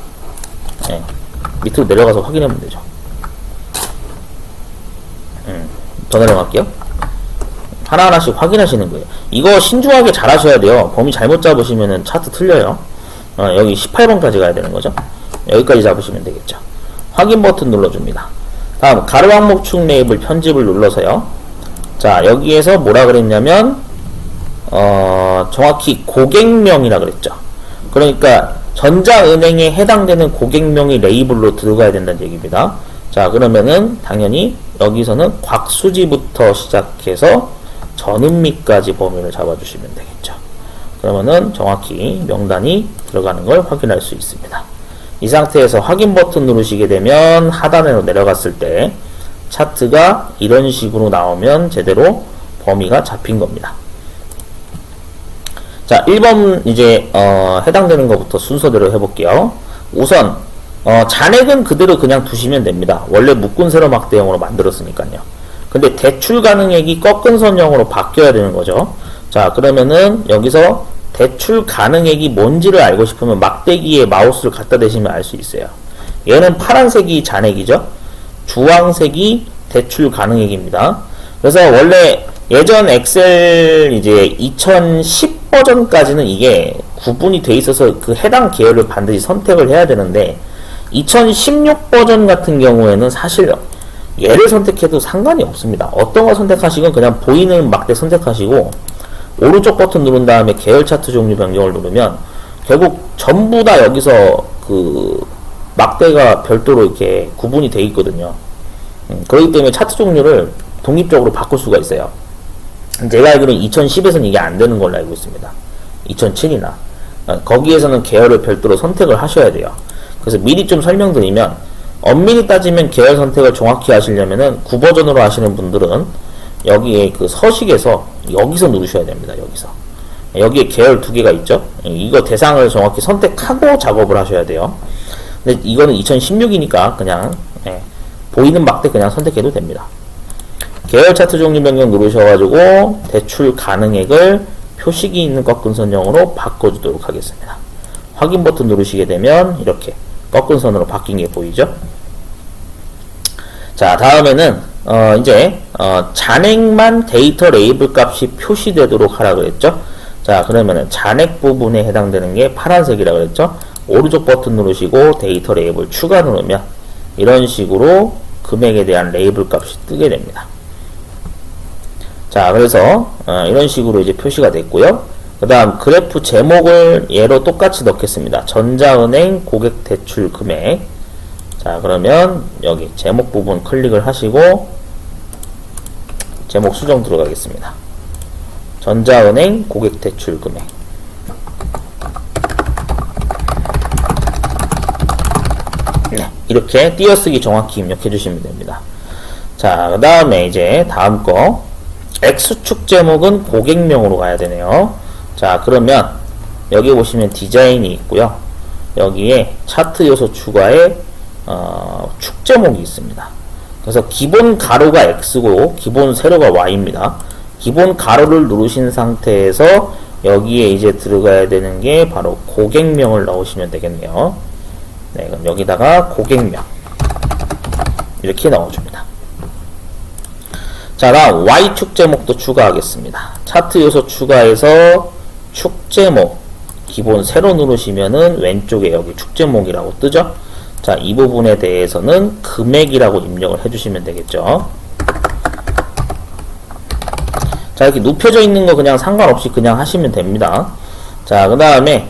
밑으로 내려가서 확인하면 되죠. 더 내려갈게요. 하나하나씩 확인하시는 거예요. 이거 신중하게 잘 하셔야 돼요. 범위 잘못 잡으시면은 차트 틀려요. 여기 18번까지 가야 되는 거죠. 여기까지 잡으시면 되겠죠. 확인 버튼 눌러줍니다. 다음 가로항목축 레이블 편집을 눌러서요. 자, 여기에서 뭐라 그랬냐면 정확히 고객명이라 그랬죠. 그러니까 전자은행에 해당되는 고객명이 레이블로 들어가야 된다는 얘기입니다. 자, 그러면은 당연히 여기서는 곽수지부터 시작해서 전은미까지 범위를 잡아주시면 되겠죠. 그러면은 정확히 명단이 들어가는 걸 확인할 수 있습니다. 이 상태에서 확인 버튼 누르시게 되면 하단으로 내려갔을 때 차트가 이런 식으로 나오면 제대로 범위가 잡힌 겁니다. 자, 1번 이제 해당되는 것부터 순서대로 해볼게요. 우선 잔액은 그대로 그냥 두시면 됩니다. 원래 묶은 세로 막대형으로 만들었으니까요. 근데 대출 가능액이 꺾은 선형으로 바뀌어야 되는 거죠. 자, 그러면은 여기서 대출 가능액이 뭔지를 알고 싶으면 막대기에 마우스를 갖다 대시면 알 수 있어요. 얘는 파란색이 잔액이죠. 주황색이 대출 가능액입니다. 그래서 원래 예전 엑셀 이제 2010 버전까지는 이게 구분이 돼 있어서 그 해당 계열을 반드시 선택을 해야 되는데 2016 버전 같은 경우에는 사실 얘를 선택해도 상관이 없습니다. 어떤 거 선택하시건 그냥 보이는 막대 선택하시고 오른쪽 버튼 누른 다음에 계열 차트 종류 변경을 누르면 결국 전부 다 여기서 그 막대가 별도로 이렇게 구분이 돼 있거든요. 그렇기 때문에 차트 종류를 독립적으로 바꿀 수가 있어요. 제가 알기로는 2010에서는 이게 안 되는 걸로 알고 있습니다. 2007이나 거기에서는 계열을 별도로 선택을 하셔야 돼요. 그래서 미리 좀 설명드리면 엄밀히 따지면 계열 선택을 정확히 하시려면은 9버전으로 하시는 분들은 여기에 그 서식에서 여기서 누르셔야 됩니다. 여기서 여기에 계열 두 개가 있죠. 이거 대상을 정확히 선택하고 작업을 하셔야 돼요. 근데 이거는 2016이니까 그냥 보이는 막대 그냥 선택해도 됩니다. 계열 차트 종류 변경 누르셔가지고 대출 가능액을 표식이 있는 꺾은 선형으로 바꿔주도록 하겠습니다. 확인 버튼 누르시게 되면 이렇게 꺾은 선으로 바뀐 게 보이죠? 자, 다음에는 이제 잔액만 데이터 레이블 값이 표시되도록 하라 그랬죠? 자, 그러면은 잔액 부분에 해당되는 게 파란색이라 그랬죠? 오른쪽 버튼 누르시고 데이터 레이블 추가 누르면 이런 식으로 금액에 대한 레이블 값이 뜨게 됩니다. 자, 그래서 이런 식으로 이제 표시가 됐고요. 그 다음 그래프 제목을 얘로 똑같이 넣겠습니다. 전자은행 고객 대출 금액. 자, 그러면 여기 제목 부분 클릭을 하시고 제목 수정 들어가겠습니다. 전자은행 고객 대출 금액. 네, 이렇게 띄어쓰기 정확히 입력해 주시면 됩니다. 자, 그 다음에 이제 다음 거 X축 제목은 고객명으로 가야 되네요. 자, 그러면 여기 보시면 디자인이 있고요. 여기에 차트 요소 추가에 축 제목이 있습니다. 그래서 기본 가로가 X고 기본 세로가 Y입니다. 기본 가로를 누르신 상태에서 여기에 이제 들어가야 되는 게 바로 고객명을 넣으시면 되겠네요. 네, 그럼 여기다가 고객명 이렇게 넣어줍니다. 자, 다음 Y축 제목도 추가하겠습니다. 차트 요소 추가해서 축 제목 기본 세로 누르시면은 왼쪽에 여기 축 제목이라고 뜨죠. 자, 이 부분에 대해서는 금액이라고 입력을 해주시면 되겠죠. 자, 이렇게 눕혀져 있는 거 그냥 상관없이 그냥 하시면 됩니다. 자, 그 다음에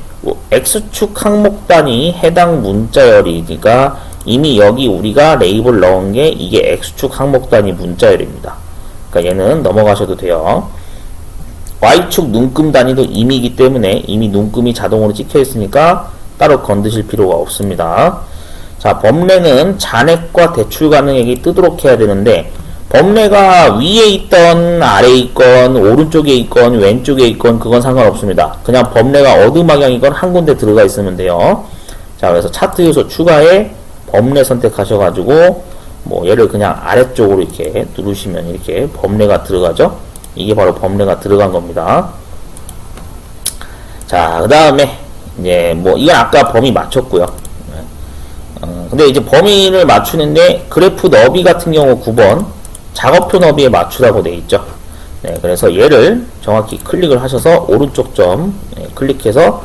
X축 항목 단위 해당 문자열이니까 이미 여기 우리가 레이블 넣은 게 이게 X축 항목 단위 문자열입니다. 그러니까 얘는 넘어가셔도 돼요. Y축 눈금 단위도 임이기 때문에 이미 눈금이 자동으로 찍혀 있으니까 따로 건드실 필요가 없습니다. 자, 범례는 잔액과 대출 가능액이 뜨도록 해야 되는데 범례가 위에 있던 아래에 있건 오른쪽에 있건 왼쪽에 있건 그건 상관없습니다. 그냥 범례가 어느 방향이건 한 군데 들어가 있으면 돼요. 자, 그래서 차트 요소 추가에 범례 선택하셔가지고 뭐 얘를 그냥 아래쪽으로 이렇게 누르시면 이렇게 범례가 들어가죠. 이게 바로 범례가 들어간 겁니다. 자, 그 다음에 이제 뭐 이건 아까 범위 맞췄고요. 근데 이제 범위를 맞추는데 그래프 너비 같은 경우 9번 작업표 너비에 맞추라고 되어 있죠. 네, 그래서 얘를 정확히 클릭을 하셔서 오른쪽 점 클릭해서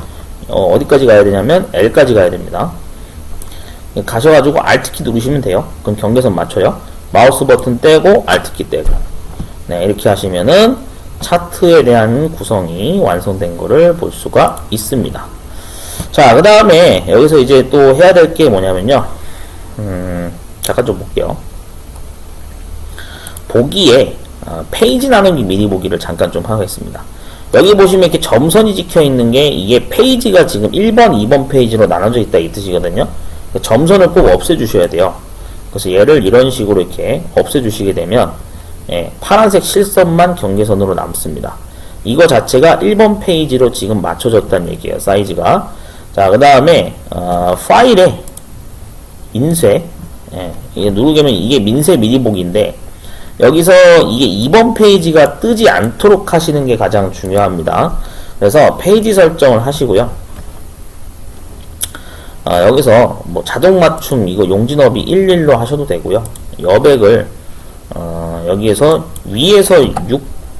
어디까지 가야 되냐면 L까지 가야 됩니다. 가셔가지고 Alt키 누르시면 돼요. 그럼 경계선 맞춰요. 마우스 버튼 떼고 Alt키 떼고. 네, 이렇게 하시면은 차트에 대한 구성이 완성된 거를 볼 수가 있습니다. 자, 그 다음에 여기서 이제 또 해야 될 게 뭐냐면요. 잠깐 좀 볼게요. 보기에 페이지 나누기 미리 보기를 잠깐 좀 하겠습니다. 여기 보시면 이렇게 점선이 찍혀 있는 게 이게 페이지가 지금 1번, 2번 페이지로 나눠져 있다 이 뜻이거든요. 점선을 꼭 없애주셔야 돼요. 그래서 얘를 이런 식으로 이렇게 없애주시게 되면 파란색 실선만 경계선으로 남습니다. 이거 자체가 1번 페이지로 지금 맞춰졌다는 얘기예요. 사이즈가. 자, 그 다음에 파일에 인쇄 이게 누르면 이게 민쇄 미리 보기인데 여기서 이게 2번 페이지가 뜨지 않도록 하시는 게 가장 중요합니다. 그래서 페이지 설정을 하시고요. 여기서 뭐 자동 맞춤 이거 용지 너비 11로 하셔도 되고요. 여백을 여기에서 위에서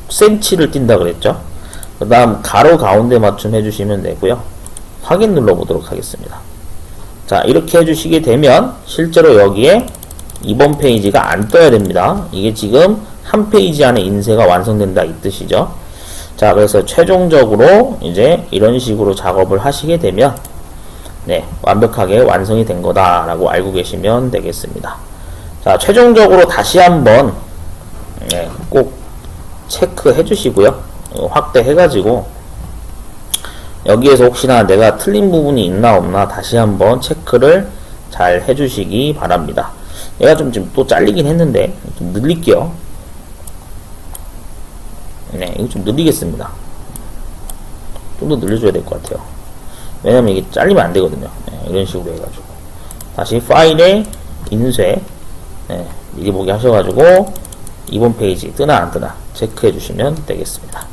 6cm를 띈다 그랬죠. 그 다음 가로 가운데 맞춤 해주시면 되고요. 확인 눌러보도록 하겠습니다. 자, 이렇게 해주시게 되면 실제로 여기에 2번 페이지가 안 떠야 됩니다. 이게 지금 한 페이지 안에 인쇄가 완성된다 이 뜻이죠. 자, 그래서 최종적으로 이제 이런 식으로 작업을 하시게 되면 완벽하게 완성이 된 거다라고 알고 계시면 되겠습니다. 자, 최종적으로 다시 한번 꼭 체크해 주시고요. 확대해 가지고 여기에서 혹시나 내가 틀린 부분이 있나 없나 다시 한번 체크를 잘 해주시기 바랍니다. 얘가 좀 지금 또 잘리긴 했는데 좀 늘릴게요. 이거 좀 늘리겠습니다. 좀 더 늘려줘야 될 것 같아요. 왜냐면 이게 잘리면 안 되거든요. 이런 식으로 해가지고 다시 파일에 인쇄 미리 보기 하셔가지고 2번 페이지 뜨나 안 뜨나 체크해 주시면 되겠습니다.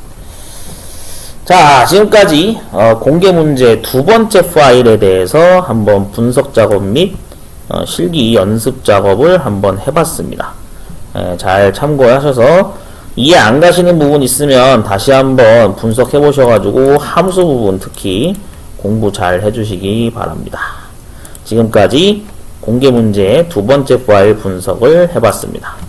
자, 지금까지 공개 문제 두 번째 파일에 대해서 한번 분석 작업 및 실기 연습 작업을 한번 해봤습니다. 잘 참고하셔서 이해 안 가시는 부분 있으면 다시 한번 분석해 보셔가지고 함수 부분 특히 공부 잘 해주시기 바랍니다. 지금까지 공개 문제의 두 번째 파일 분석을 해봤습니다.